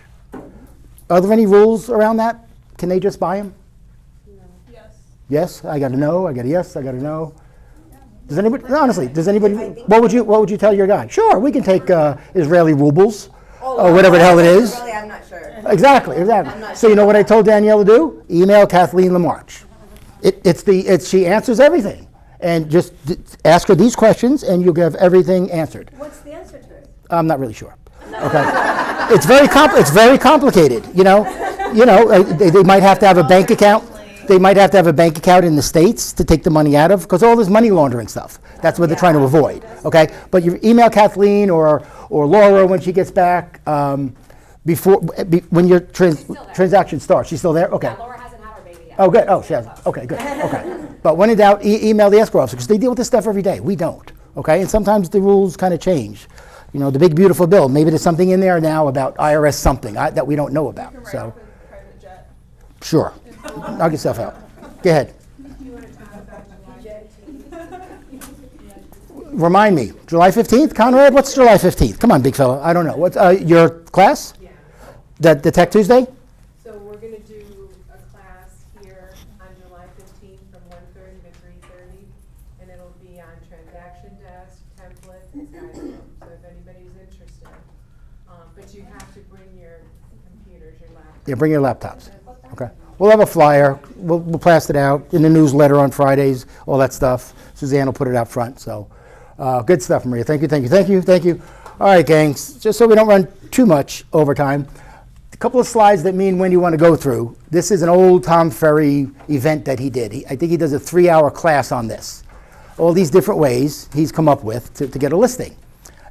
Are there any rules around that? Can they just buy them? Yes. Yes, I got a no. I got a yes. I got a no. Does anybody? Honestly, does anybody? What would you tell your guy? Sure, we can take Israeli rubles or whatever the hell it is. Really, I'm not sure. Exactly. So you know what I told Danielle to do? Email Kathleen LaMarche. She answers everything, and just ask her these questions, and you'll have everything answered. What's the answer to it? I'm not really sure. Okay, it's very complicated. They might have to have a bank account. They might have to have a bank account in the States to take the money out of, because all this money laundering stuff. That's what they're trying to avoid. Okay, but you email Kathleen or Laura when she gets back when your transaction starts. She's still there. Okay. Yeah, Laura hasn't had her baby yet. Oh, good. Oh, she has. Okay, good. Okay. But when in doubt, email the escrow officer, because they deal with this stuff every day. We don't. Okay, and sometimes the rules kind of change. The big beautiful bill. Maybe there's something in there now about IRS something that we don't know about. You can write So, off a private jet. sure. Knock yourself out. Go ahead. Remind me, July 15th, Conrad? What's July 15th? Come on, big fella. I don't know. What's your class? Yeah. The Tech Tuesday? So we're gonna do a class here on July 15th from 1:30 to 3:30, and it'll be on transaction desk, templates, and guidelines, so if anybody's interested. But you have to bring your computers, your laptops. Yeah, bring your laptops. Okay. We'll have a flyer. We'll blast it out in the newsletter on Fridays, all that stuff. Suzanne will put it out front. So good stuff, Maria. Thank you. All right, gangs, just so we don't run too much overtime, a couple of slides that me and Wendy want to go through. This is an old Tom Ferry event that he did. I think he does a 3-hour class on this. All these different ways he's come up with to get a listing.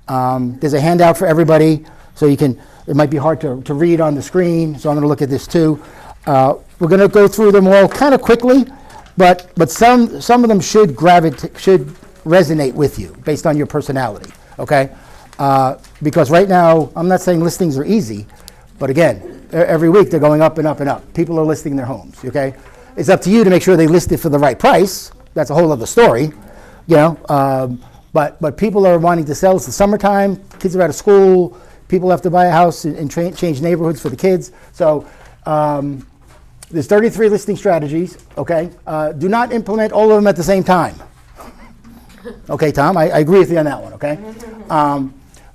There's a handout for everybody, so you can, it might be hard to read on the screen, so I'm going to look at this too. We're going to go through them all kind of quickly, but some of them should resonate with you based on your personality, okay? Because right now, I'm not saying listings are easy, but again, every week they're going up and up and up. People are listing their homes, okay? It's up to you to make sure they list it for the right price. That's a whole other story, you know? But people are wanting to sell. It's the summertime, kids are out of school, people have to buy a house and change neighborhoods for the kids. So there's 33 listing strategies, okay? Do not implement all of them at the same time. Okay, Tom, I agree with you on that one, okay?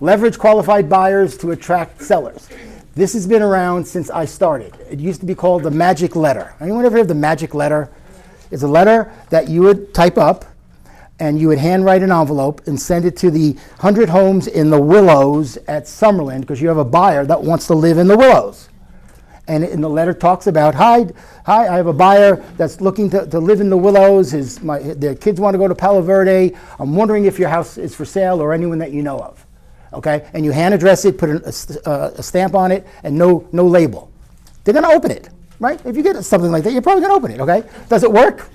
Leverage qualified buyers to attract sellers. This has been around since I started. It used to be called the magic letter. Anyone ever heard of the magic letter? It's a letter that you would type up and you would handwrite an envelope and send it to the 100 homes in the Willows at Summerlin because you have a buyer that wants to live in the Willows. And in the letter talks about, hi, I have a buyer that's looking to live in the Willows. Their kids want to go to Palo Verde. I'm wondering if your house is for sale or anyone that you know of. Okay? And you hand address it, put a stamp on it, and no label. They're going to open it, right? If you get something like that, you're probably going to open it, okay? Does it work?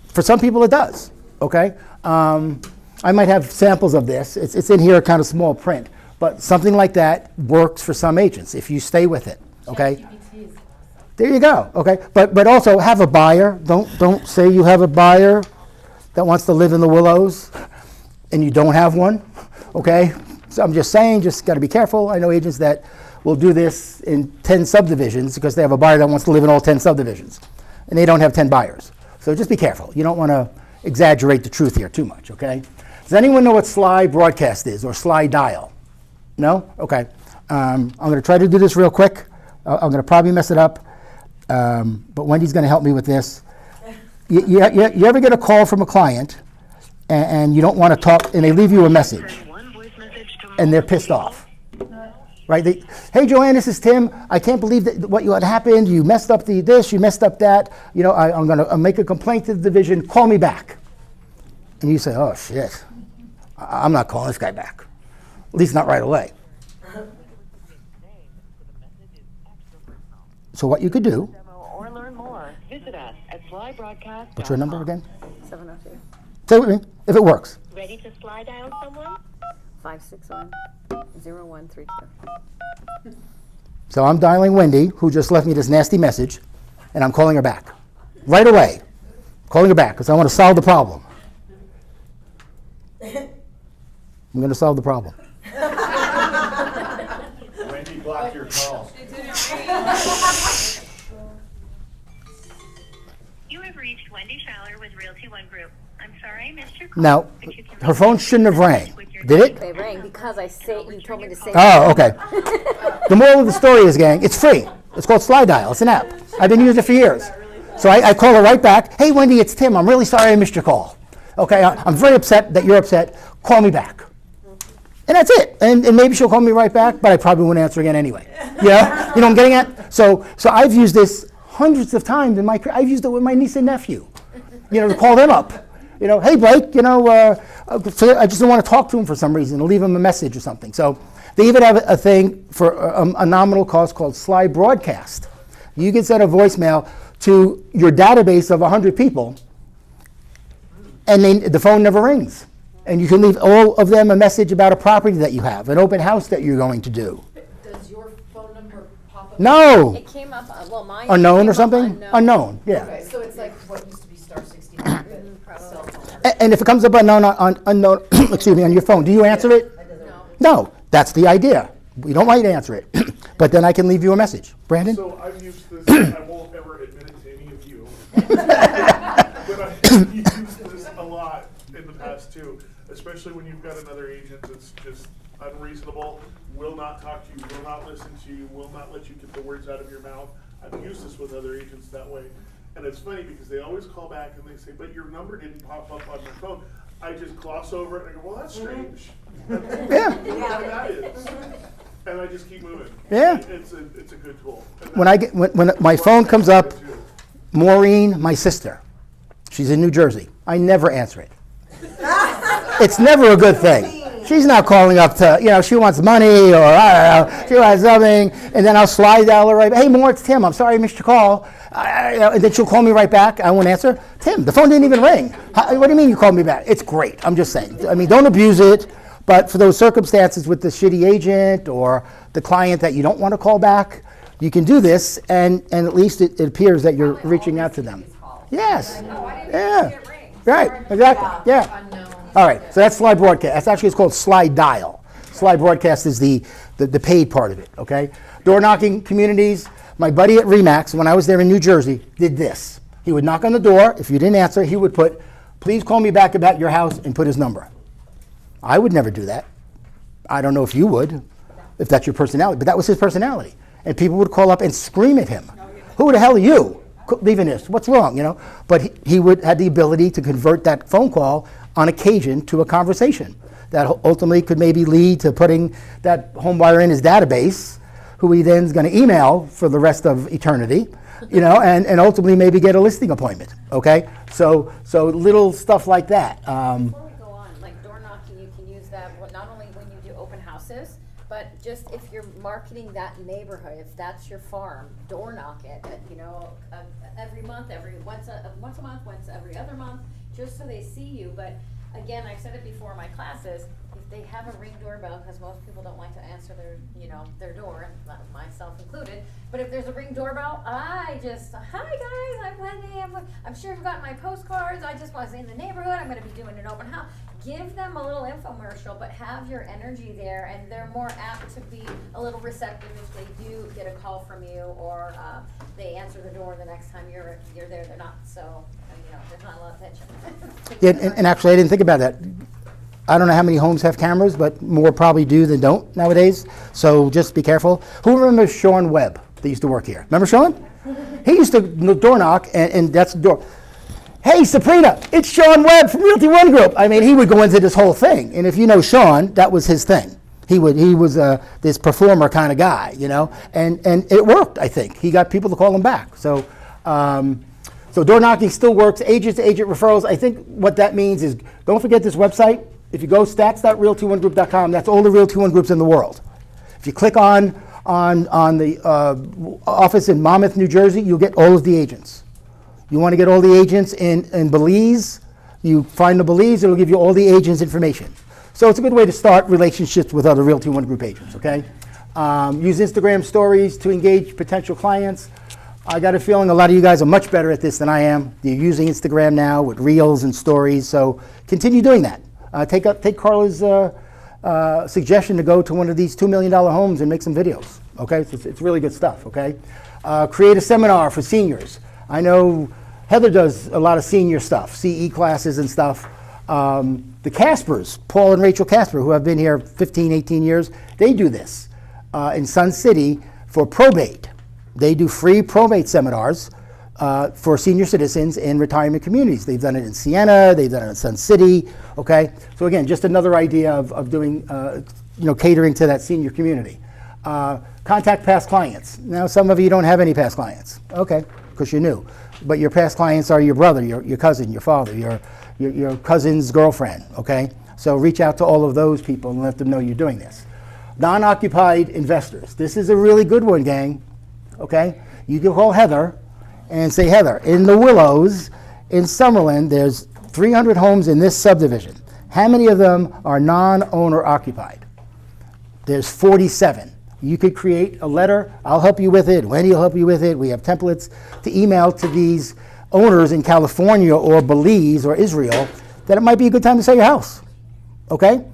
For some people, it does, okay? I might have samples of this. It's in here, kind of small print. But something like that works for some agents if you stay with it. Okay. There you go. Okay. But also have a buyer. Don't say you have a buyer that wants to live in the Willows and you don't have one. Okay. So I'm just saying, just got to be careful. I know agents that will do this in 10 subdivisions because they have a buyer that wants to live in all 10 subdivisions and they don't have 10 buyers. So just be careful. You don't want to exaggerate the truth here too much. Okay. Does anyone know what slide broadcast is or slide dial? No? Okay. I'm going to try to do this real quick. I'm going to probably mess it up, but Wendy's going to help me with this. You ever get a call from a client and you don't want to talk, and they leave you a message, and they're pissed off, right? Hey, Joanne, this is Tim. I can't believe that what happened. You messed up this, you messed up that. You know, I'm going to make a complaint to the division. Call me back. And you say, oh, shit. I'm not calling this guy back, at least not right away. So what you could do, or learn more, visit us at slybroadcast.com. What's your number again? 702. Say it with me, if it works. Ready to slide dial someone? 561-0132. So I'm dialing Wendy, who just left me this nasty message, and I'm calling her back. Right away. Calling her back, because I want to solve the problem. I'm going to solve the problem. Wendy, block your call. You have reached Wendy Schaller with Realty One Group. I'm sorry I missed your call. Now, her phone shouldn't have rang. Did it? They rang because you told me to say. Oh, okay. The moral of the story is, gang, it's free. It's called Slide Dial. It's an app. I've been using it for years. So I call her right back. Hey, Wendy, it's Tim. I'm really sorry I missed your call. Okay, I'm very upset that you're upset. Call me back. And that's it. And maybe she'll call me right back, but I probably won't answer again anyway. Yeah? You know what I'm getting at? So I've used this hundreds of times in my career. I've used it with my niece and nephew, to call them up. Hey, Blake, so I just don't want to talk to him for some reason, to leave him a message or something. So they even have a thing for a nominal cost called Slide Broadcast. You can send a voicemail to your database of 100 people, and the phone never rings. And you can leave all of them a message about a property that you have, an open house that you're going to do. Does your phone number pop up? No. It came up, mine. Unknown or something? Unknown, yeah. Okay, so it's like what used to be star 69, but cell phone. And if it comes up unknown, excuse me, on your phone, do you answer it? No. That's the idea. We don't want you to answer it. But then I can leave you a message. Brandon? So I've used this, I won't ever admit it to any of you. But I've used this a lot in the past too, especially when you've got another agent that's just unreasonable, will not talk to you, will not listen to you, will not let you get the words out of your mouth. I've used this with other agents that way. And it's funny because they always call back and they say, but your number didn't pop up on my phone. I just gloss over it and I go, well, that's strange. Yeah. Whatever that is. And I just keep moving. Yeah. It's a good tool. And When my phone comes up, Maureen, my sister, she's in New Jersey. I never answer it. It's never a good thing. She's not calling up to, she wants money or I don't know, she wants something, and then I'll slide dial her right. Hey, Maur, it's Tim. I'm sorry I missed your call. And then she'll call me right back. I won't answer. Tim, the phone didn't even ring. What do you mean you called me back? It's great. I'm just saying. I mean, don't abuse it. But for those circumstances with the shitty agent or the client that you don't want to call back, you can do this, and at least it appears that you're reaching out to them. Yes. Yeah. Right. Exactly. Yeah. All right. So that's slide broadcast. That's actually, it's called slide dial. Slide broadcast is the paid part of it. Okay. Door knocking communities. My buddy at Remax, when I was there in New Jersey, did this. He would knock on the door. If you didn't answer, he would put, "Please call me back about your house," and put his number. I would never do that. I don't know if you would, if that's your personality, but that was his personality. And people would call up and scream at him. Who the hell are you leaving this? What's wrong? But he had the ability to convert that phone call on occasion to a conversation that ultimately could maybe lead to putting that home buyer in his database, who he then is going to email for the rest of eternity, and ultimately maybe get a listing appointment. Okay, so little stuff like that. Before we go on, like door knocking, you can use that not only when you do open houses, but just if you're marketing that neighborhood, if that's your farm, door knock it. Every month, once a month, once every other month, just so they see you. But again, I've said it before in my classes. If they have a Ring doorbell, because most people don't like to answer their door, and myself included. But if there's a Ring doorbell, I just, hi guys, I'm Wendy. I'm sure you've gotten my postcards. I just was in the neighborhood. I'm going to be doing an open house. Give them a little infomercial, but have your energy there, and they're more apt to be a little receptive if they do get a call from you, or they answer the door the next time you're there. They're not so, there's not a lot of tension. Yeah, and actually, I didn't think about that. I don't know how many homes have cameras, but more probably do than don't nowadays. So just be careful. Who remembers Sean Webb that used to work here? Remember Sean? He used to door knock, and that's the door. Hey, Sabrina, it's Sean Webb from Realty One Group. I mean, he would go into this whole thing. And if you know Sean, that was his thing. He was this performer kind of guy, and it worked, I think. He got people to call him back. So door knocking still works. Agent-to-agent referrals, I think what that means is, don't forget this website. If you go stats.realty1group.com, that's all the Realty One groups in the world. If you click on the office in Monmouth, New Jersey, you'll get all of the agents. You want to get all the agents in Belize, you find the Belize, it'll give you all the agents' information. So it's a good way to start relationships with other Realty One Group agents, okay? Use Instagram stories to engage potential clients. I got a feeling a lot of you guys are much better at this than I am. You're using Instagram now with reels and stories, so continue doing that. Take Carla's suggestion to go to one of these $2 million homes and make some videos, okay? So it's really good stuff, okay? Create a seminar for seniors. I know Heather does a lot of senior stuff, CE classes and stuff. The Caspers, Paul and Rachel Casper, who have been here 15, 18 years, they do this in Sun City for probate. They do free probate seminars for senior citizens in retirement communities. They've done it in Siena, they've done it in Sun City, okay? So again, just another idea of doing, catering to that senior community. Contact past clients. Now, some of you don't have any past clients, okay, because you're new. But your past clients are your brother, your cousin, your father, your cousin's girlfriend, okay? So reach out to all of those people and let them know you're doing this. Non-occupied investors. This is a really good one, gang, okay? You can call Heather and say, Heather, in the Willows, in Summerlin, there's 300 homes in this subdivision. How many of them are non-owner occupied? There's 47. You could create a letter. I'll help you with it. Wendy will help you with it. We have templates to email to these owners in California or Belize or Israel that it might be a good time to sell your house. Okay?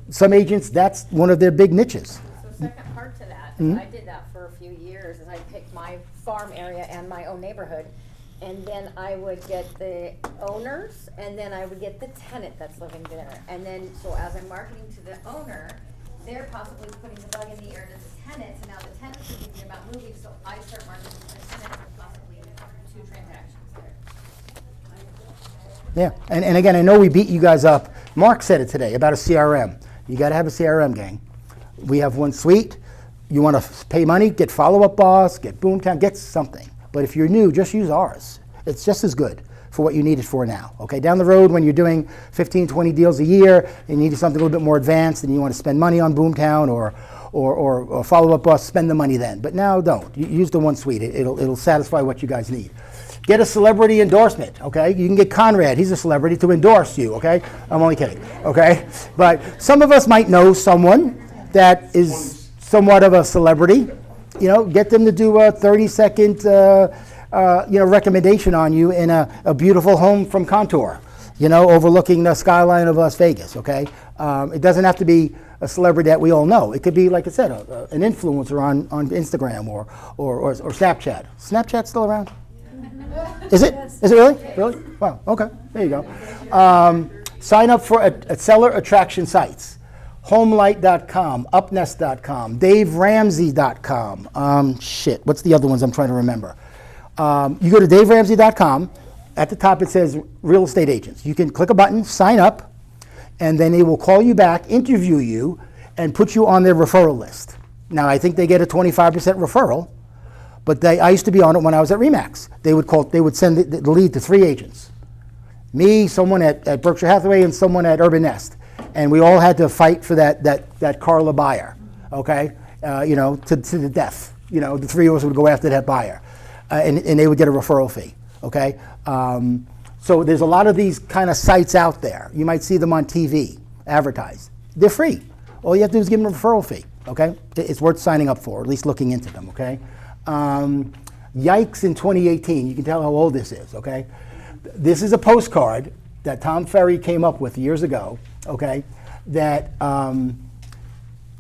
Some agents, that's one of their big niches. So second part to that, I did that for a few years, is I picked my farm area and my own neighborhood, and then I would get the owners, and then I would get the tenant that's living there. And then, so as I'm marketing to the owner, they're possibly putting the bug in the ear to the tenants, and now the tenants are thinking about moving, so I start marketing to the tenants and possibly 2 transactions there. Yeah, and again, I know we beat you guys up. Mark said it today about a CRM. You got to have a CRM, gang. We have one suite. You want to pay money, get Follow-Up Boss, get Boomtown, get something. But if you're new, just use ours. It's just as good for what you need it for now. Okay, down the road when you're doing 15, 20 deals a year, and you need something a little bit more advanced, and you want to spend money on Boomtown or Follow-Up Boss, spend the money then. But now don't. Use the one suite. It'll satisfy what you guys need. Get a celebrity endorsement, okay? You can get Conrad, he's a celebrity, to endorse you, okay? I'm only kidding, okay? But some of us might know someone that is somewhat of a celebrity. You know, get them to do a 30-second recommendation on you in a beautiful home from Contour, you know, overlooking the skyline of Las Vegas, okay? It doesn't have to be a celebrity that we all know. It could be, like I said, an influencer on Instagram or Snapchat. Snapchat's still around? Is it? Is it really? Really? Wow, okay, there you go. Sign up for a seller attraction sites. Homelight.com, Upnest.com, DaveRamsey.com. What's the other ones I'm trying to remember? You go to DaveRamsey.com. At the top it says real estate agents. You can click a button, sign up, and then they will call you back, interview you, and put you on their referral list. Now, I think they get a 25% referral, but I used to be on it when I was at RE/MAX. They would send the lead to 3 agents. Me, someone at Berkshire Hathaway, and someone at Urban Nest. And we all had to fight for that Carla buyer, okay? To the death. You know, the 3 of us would go after that buyer. And they would get a referral fee, okay? So there's a lot of these kind of sites out there. You might see them on TV, advertised. They're free. All you have to do is give them a referral fee, okay? It's worth signing up for, at least looking into them, okay? Yikes in 2018, you can tell how old this is, okay? This is a postcard that Tom Ferry came up with years ago, okay, that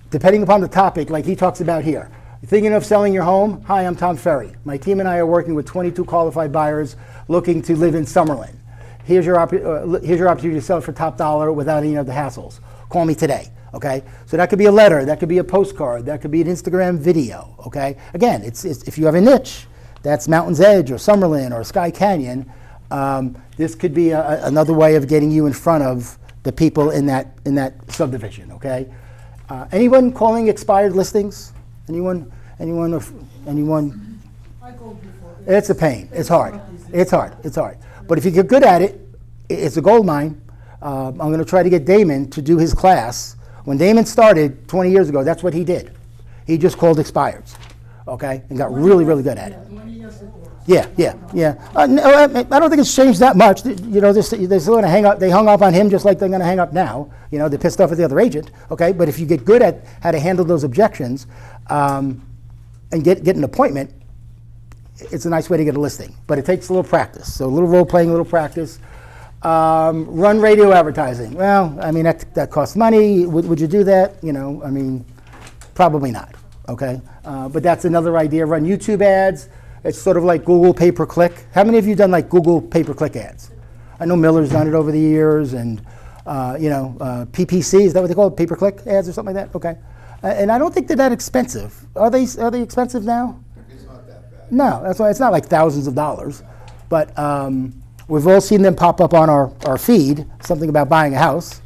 depending upon the topic, like he talks about here, thinking of selling your home? Hi, I'm Tom Ferry. My team and I are working with 22 qualified buyers looking to live in Summerlin. Here's your opportunity to sell it for top dollar without any of the hassles. Call me today, okay? So that could be a letter, that could be a postcard, that could be an Instagram video, okay? Again, it's if you have a niche, that's Mountain's Edge or Summerlin or Sky Canyon, this could be another way of getting you in front of the people in that subdivision, okay? Anyone calling expired listings? Anyone? I called before. It's a pain. It's hard. It's hard. But if you get good at it, it's a gold mine. I'm going to try to get Damon to do his class. When Damon started 20 years ago, that's what he did. He just called expireds, okay, and got really, really good at it. Yeah. No, I don't think it's changed that much. You know, they're still going to hang up. They hung up on him just like they're going to hang up now. You know, they're pissed off at the other agent. Okay, but if you get good at how to handle those objections and get an appointment, it's a nice way to get a listing. But it takes a little practice. So a little role playing, a little practice. Run radio advertising. Well, I mean that costs money. Would you do that? You know, I mean, probably not. Okay, but that's another idea. Run YouTube ads. It's sort of like Google pay-per-click. How many of you done like Google pay-per-click ads? I know Miller's done it over the years, and PPC, is that what they call it? Pay-per-click ads or something like that? Okay. And I don't think they're that expensive. Are they expensive now? It's not that bad. No, that's why it's not like thousands of dollars. But we've all seen them pop up on our feed, something about buying a house.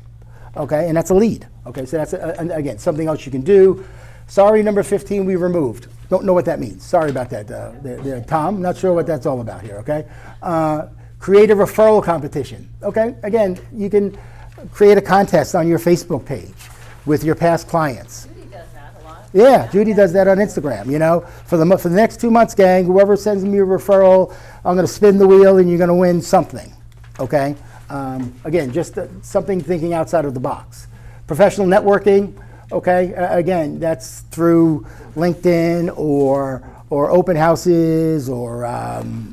Okay, and that's a lead. Okay, so that's, again, something else you can do. Sorry, number 15 we removed. Don't know what that means. Sorry about that, Tom. Not sure what that's all about here, okay? Create a referral competition, okay? Again, you can create a contest on your Facebook page with your past clients. Judy does that a lot. Yeah, Judy does that on Instagram, you know? For the next 2 months, gang, whoever sends me a referral, I'm going to spin the wheel and you're going to win something, okay? Again, just something thinking outside of the box. Professional networking. Okay, again, that's through LinkedIn or open houses or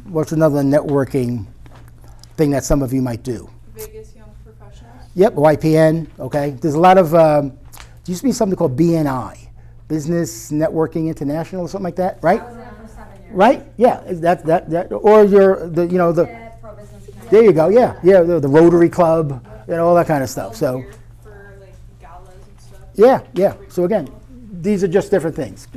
what's another networking thing that some of you might do? Vegas Young Professionals. Yep, YPN, okay. There's a lot of, there used to be something called BNI, Business Networking International or something like that, right? I was there for 7 years. right? Yeah, that or Yeah, Pro Business Connect. there you go, yeah, the Rotary Club, all that kind of stuff, so. For like galas and stuff. Yeah. So again, these are just different things.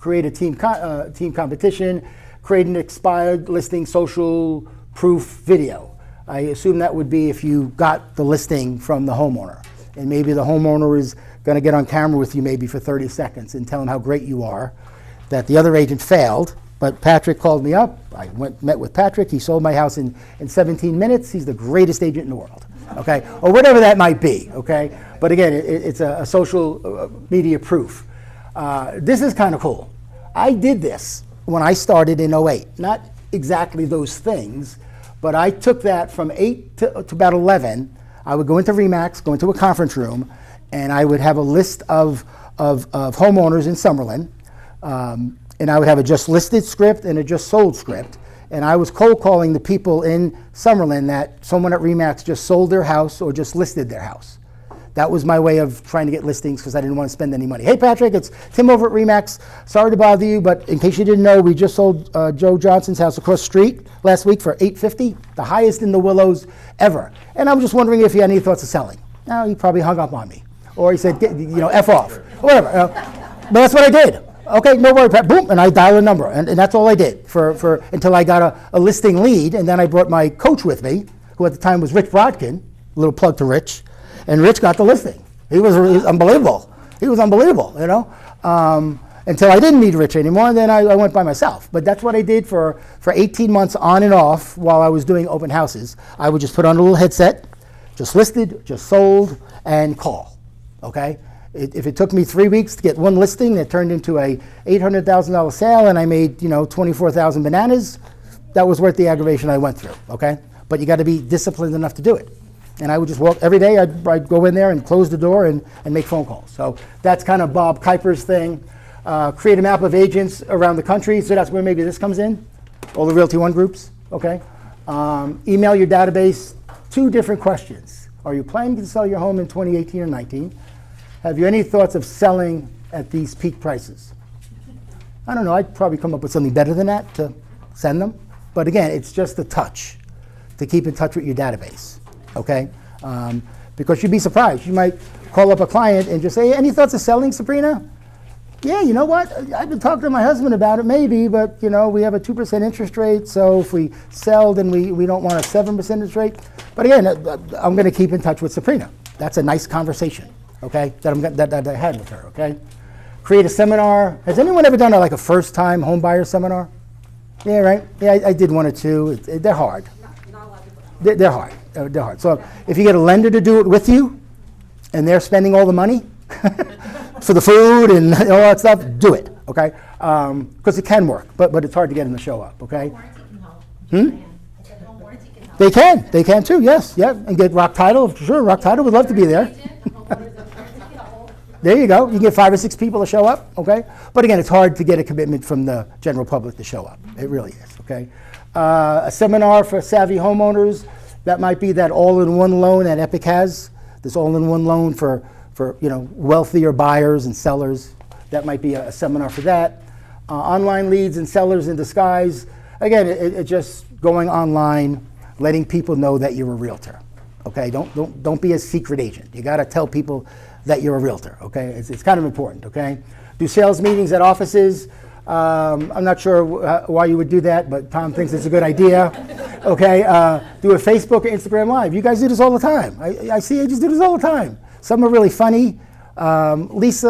Create a team competition, create an expired listing social proof video. I assume that would be if you got the listing from the homeowner. And maybe the homeowner is going to get on camera with you maybe for 30 seconds and tell him how great you are, that the other agent failed, but Patrick called me up. I met with Patrick. He sold my house in 17 minutes. He's the greatest agent in the world, okay? Or whatever that might be, okay? But again, it's a social media proof. This is kind of cool. I did this when I started in 08. Not exactly those things, but I took that from 8 to about 11. I would go into RE/MAX, go into a conference room, and I would have a list of homeowners in Summerlin. And I would have a just listed script and a just sold script. And I was cold calling the people in Summerlin that someone at RE/MAX just sold their house or just listed their house. That was my way of trying to get listings because I didn't want to spend any money. Hey Patrick, it's Tim over at RE/MAX. Sorry to bother you, but in case you didn't know, we just sold Joe Johnson's house across the street last week for $850, the highest in the Willows ever. And I was just wondering if he had any thoughts of selling. No, he probably hung up on me. Or he said, F off, or whatever. But that's what I did. Okay, no worry, Pat. Boom, and I dial a number, and that's all I did for until I got a listing lead, and then I brought my coach with me, who at the time was Rich Brodkin. A little plug to Rich, and Rich got the listing. He was unbelievable. He was unbelievable, until I didn't need Rich anymore, and then I went by myself. But that's what I did for 18 months on and off while I was doing open houses. I would just put on a little headset, just listed, just sold, and call, okay? If it took me 3 weeks to get one listing that turned into a $800,000 sale and I made 24,000 bananas, that was worth the aggravation I went through, okay? But you got to be disciplined enough to do it. And I would just walk every day. I'd go in there and close the door and make phone calls. So that's kind of Bob Kuiper's thing. Create a map of agents around the country. So that's where maybe this comes in. All the Realty One groups, okay? Email your database 2 different questions. Are you planning to sell your home in 2018 or 19? Have you any thoughts of selling at these peak prices? I don't know. I'd probably come up with something better than that to send them. But again, it's just a touch to keep in touch with your database, okay? Because you'd be surprised. You might call up a client and just say, hey, any thoughts of selling, Sabrina? Yeah, you know what? I've been talking to my husband about it, maybe, but we have a 2% interest rate, so if we sell, then we don't want a 7% interest rate. But again, I'm going to keep in touch with Sabrina. That's a nice conversation, okay, that I had with her, okay? Create a seminar. Has anyone ever done a first-time home buyer seminar? Yeah, right? Yeah, I did 1 or 2. They're hard. Not a lot of people. They're hard. They're hard. So if you get a lender to do it with you, and they're spending all the money for the food and all that stuff, do it, okay? Because it can work, but it's hard to get them to show up, okay? They can too, yes, yeah, and get Rock Title, sure, Rock Title would love to be there. There you go, you can get 5 or 6 people to show up, okay? But again, it's hard to get a commitment from the general public to show up, it really is, okay? A seminar for savvy homeowners, that might be that all-in-one loan that Epic has, this all-in-one loan for wealthier buyers and sellers. That might be a seminar for that. Online leads and sellers in disguise. Again, it's just going online, letting people know that you're a realtor. Okay, don't be a secret agent. You got to tell people that you're a realtor. Okay, it's kind of important. Okay, do sales meetings at offices. I'm not sure why you would do that, but Tom thinks it's a good idea. Okay, do a Facebook or Instagram Live. You guys do this all the time. I see agents do this all the time. Some are really funny. Lisa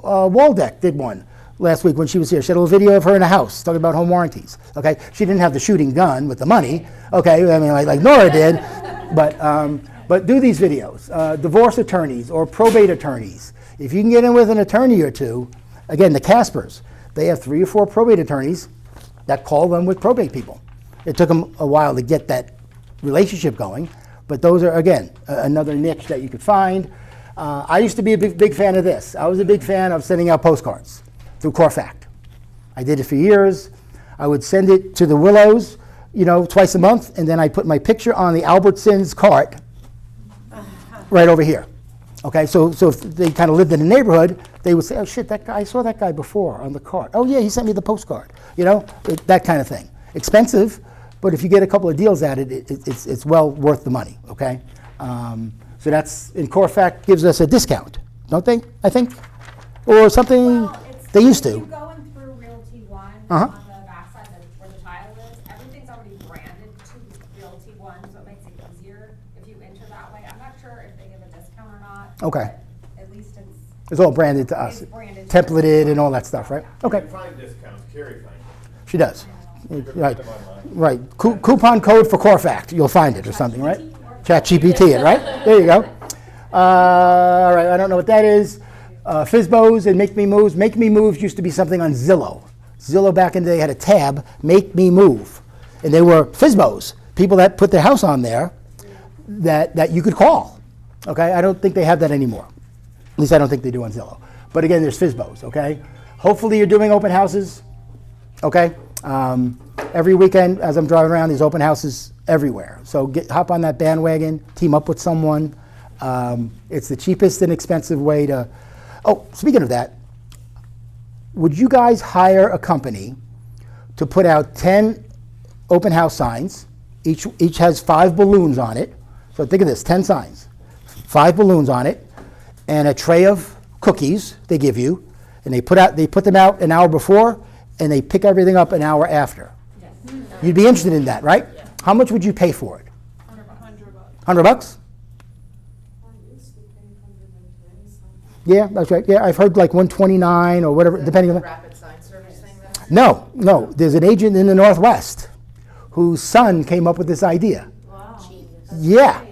Waldeck did one last week when she was here. She had a little video of her in a house talking about home warranties. Okay, she didn't have the shooting gun with the money. Okay, I mean like Nora did, but do these videos. Divorce attorneys or probate attorneys. If you can get in with an attorney or two, again the Caspers, they have 3 or 4 probate attorneys that call them with probate people. It took them a while to get that relationship going. But those are, again, another niche that you could find. I used to be a big fan of this. I was a big fan of sending out postcards through Corfact. I did it for years. I would send it to the Willows, twice a month, and then I put my picture on the Albertsons cart right over here. Okay, so if they kind of lived in the neighborhood, they would say, oh shit, that guy, I saw that guy before on the card. Oh yeah, he sent me the postcard. You know, that kind of thing. Expensive, but if you get a couple of deals at it, it's well worth the money. Okay, so that's in Corfac gives us a discount, don't they? I think, or something. Well, they used when to. you going through Realty One Uh-huh. on the backside where the tile is, everything's already branded to Realty One, so it makes it easier if you enter that way. I'm not sure if they give a discount or not. Okay. But at least It's all branded to us, It's branded to templated and all that stuff, right? Okay. You can find discounts, Carrie finds them. She does. You can Right, find them online. right. Coupon code for Corfac, you'll find it or something, right? ChatGPT it, right? There you go. All right, I don't know what that is. Fizbos and Make Me Moves. Make Me Moves used to be something on Zillow. Zillow back in the day had a tab, Make Me Move. And they were Fizbos, people that put their house on there that you could call. Okay, I don't think they have that anymore. At least I don't think they do on Zillow. But again, there's Fizbos, okay? Hopefully you're doing open houses, okay? Every weekend as I'm driving around, there's open houses everywhere. So hop on that bandwagon, team up with someone. It's the cheapest and expensive way to, oh, speaking of that, would you guys hire a company to put out 10 open house signs? Each has 5 balloons on it. So think of this, 10 signs, 5 balloons on it, and a tray of cookies they give you, and they put them out an hour before, and they pick everything up an hour after. Yes. You'd be interested in that, right? Yeah. How much would you pay for it? $100. $100? Yeah, that's right. Yeah, I've heard like 129 or whatever, depending on. Rapid sign service thing then? No. There's an agent in the Northwest whose son came up with this idea. Wow. Yeah.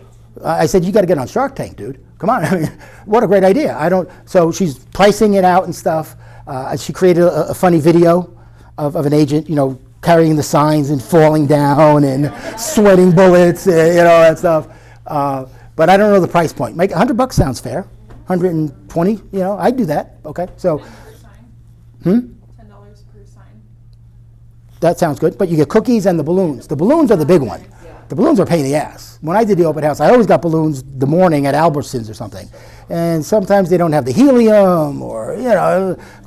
I said, you got to get on Shark Tank, dude. Come on. I mean, what a great idea. So she's pricing it out and stuff. She created a funny video of an agent, carrying the signs and falling down and sweating bullets, that stuff. But I don't know the price point. Make $100 sounds fair. 120, I'd do that. Okay, so. $10 per sign. $10 per sign. That sounds good. But you get cookies and the balloons. The balloons are the big one. The balloons are a pain in the ass. When I did the open house, I always got balloons the morning at Albertsons or something. And sometimes they don't have the helium or,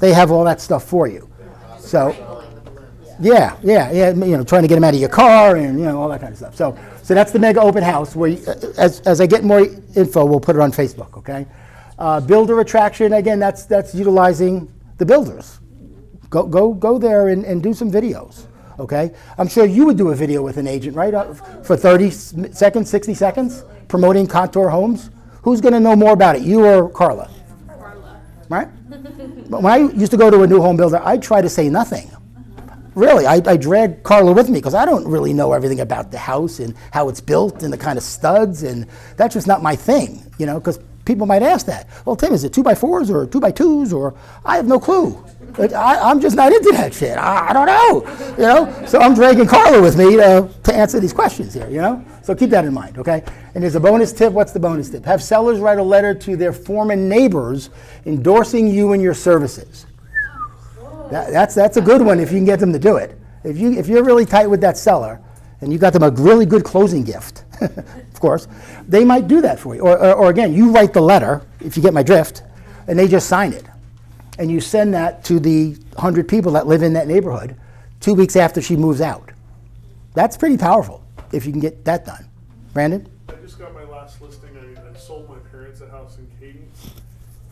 they have all that stuff for you. So, yeah, trying to get them out of your car and, all that kind of stuff. So that's the mega open house where, as I get more info, we'll put it on Facebook, okay? Builder attraction, again, that's utilizing the builders. Go there and do some videos. Okay, I'm sure you would do a video with an agent, right? For 30 seconds, 60 seconds, promoting Contour Homes. Who's going to know more about it, you or Carla? Carla. Right? But when I used to go to a new home builder, I'd try to say nothing. Really, I drag Carla with me because I don't really know everything about the house and how it's built and the kind of studs, and that's just not my thing, because people might ask that. Well, Tim, is it 2x4s or 2x2s or I have no clue. I'm just not into that shit. I don't know, So I'm dragging Carla with me to answer these questions here, So keep that in mind, okay? And there's a bonus tip. What's the bonus tip? Have sellers write a letter to their former neighbors endorsing you and your services. That's a good one if you can get them to do it. If you're really tight with that seller and you got them a really good closing gift, of course, they might do that for you. Or again, you write the letter, if you get my drift, and they just sign it. And you send that to the 100 people that live in that neighborhood 2 weeks after she moves out. That's pretty powerful if you can get that done. Brandon? I just got my last listing. I sold my parents a house in Cadence,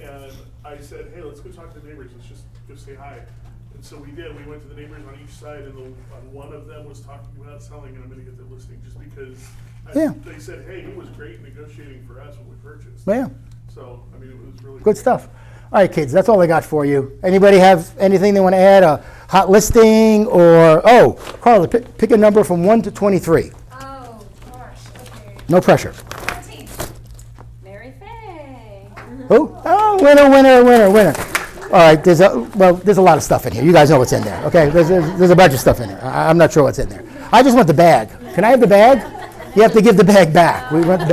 and I said, hey, let's go talk to the neighbors. Let's just go say hi. And so we did. We went to the neighbors on each side, and one of them was talking about selling, and I'm going to get the listing just because they said, hey, it was great negotiating for us when we purchased. Yeah. So, it was really good stuff. All right, kids, that's all I got for you. Anybody have anything they want to add? A hot listing or, Carla, pick a number from 1 to 23. Oh, gosh, okay. No pressure. 14. Mary Faye. Who? Oh, winner. All right, there's a lot of stuff in here. You guys know what's in there, okay? There's a bunch of stuff in there. I'm not sure what's in there. I just want the bag. Can I have the bag? You have to give the bag back. We want the bag.